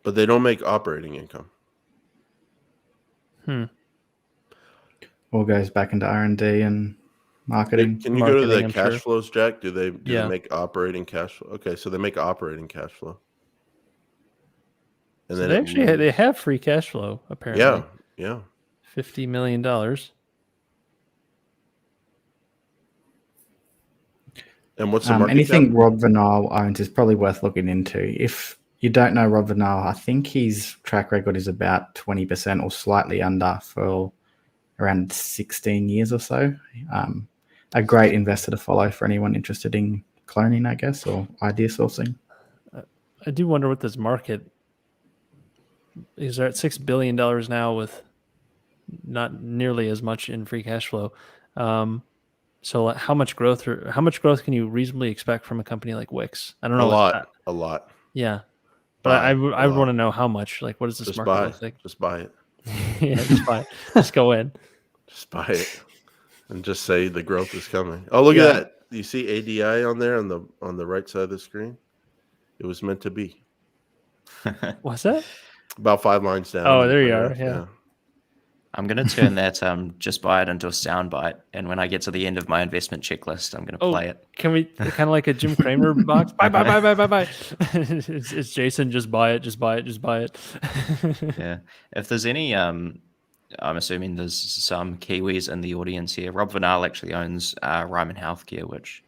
but they don't make operating income. All goes back into R&D and marketing. Can you go to the cash flows, Jack? Do they make operating cash flow? Okay, so they make operating cash flow. And so then they have free cash flow, apparently. Yeah. $50 million. And what's the market anything cap? Rob Vinall owns is probably worth looking into. If you don't know Rob Vinall, I think his track record is about 20% or slightly under for around 16 years or so. a great investor to follow for anyone interested in cloning, I guess, or idea sourcing. I do wonder what this market is. They're at $6 billion now with not nearly as much in free cash flow. So how much growth can you reasonably expect from a company like Wix? I don't know. A lot. Yeah. But I would want to know how much. Like, what does this Just market look like? Just buy it. Yeah, just buy it. Just go in. Just buy it. And just say the growth is coming. Oh, look at that. You see ADI on there on the right side of the screen? It was meant to be. What's that? About 5 lines down. Oh, there you are. Yeah. I'm going to turn that just buy it into a soundbite, and when I get to the end of my investment checklist, I'm going to play it. Can we kind of like a Jim Cramer box? Buy. It's Jason. Just buy it. Just buy it. Just buy it. Yeah. If there's any, I'm assuming there's some Kiwis in the audience here. Rob Vinal actually owns Ryman Healthcare, which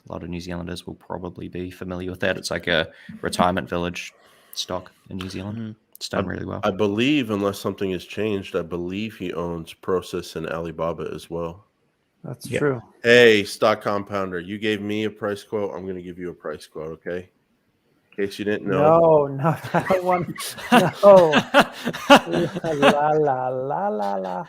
a lot of New Zealanders will probably be familiar with that. It's like a retirement village stock in New Zealand. Mm-hmm. It's done really well. I believe, unless something has changed, I believe he owns Prosus and Alibaba as well. That's true. Hey, stock compounder, you gave me a price quote. I'm going to give you a price quote, okay? In case you didn't know. No, I don't want. No. la.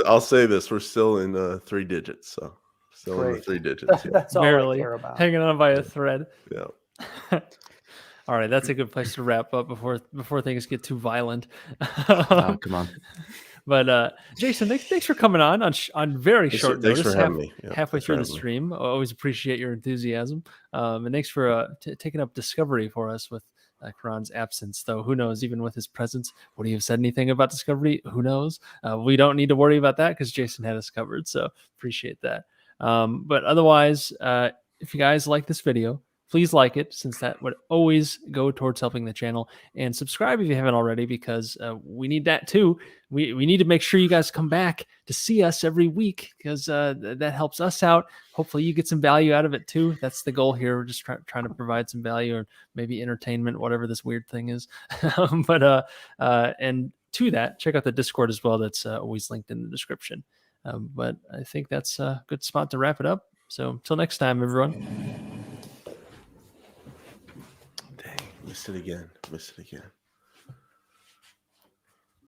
I'll say this: we're still in 3 digits, so still in the 3 digits. Yeah. That's all I care about. Hanging on by a thread. Yeah. All right, that's a good place to wrap up before things get too violent. Oh, come on. But Jason, thanks for coming on very short notice. Thanks for having me. Halfway through the stream. I always appreciate your enthusiasm. And thanks for taking up Discovery for us with Karan's absence. Though who knows, even with his presence, would he have said anything about Discovery? Who knows? We don't need to worry about that because Jason had us covered. So appreciate that. But otherwise, if you guys like this video, please like it, since that would always go towards helping the channel, and subscribe if you haven't already, because we need that too. We need to make sure you guys come back to see us every week, because that helps us out. Hopefully you get some value out of it too. That's the goal here. We're just trying to provide some value, or maybe entertainment, whatever this weird thing is. And to that, check out the Discord as well. That's always linked in the description. But I think that's a good spot to wrap it up. So until next time, everyone. Missed it again.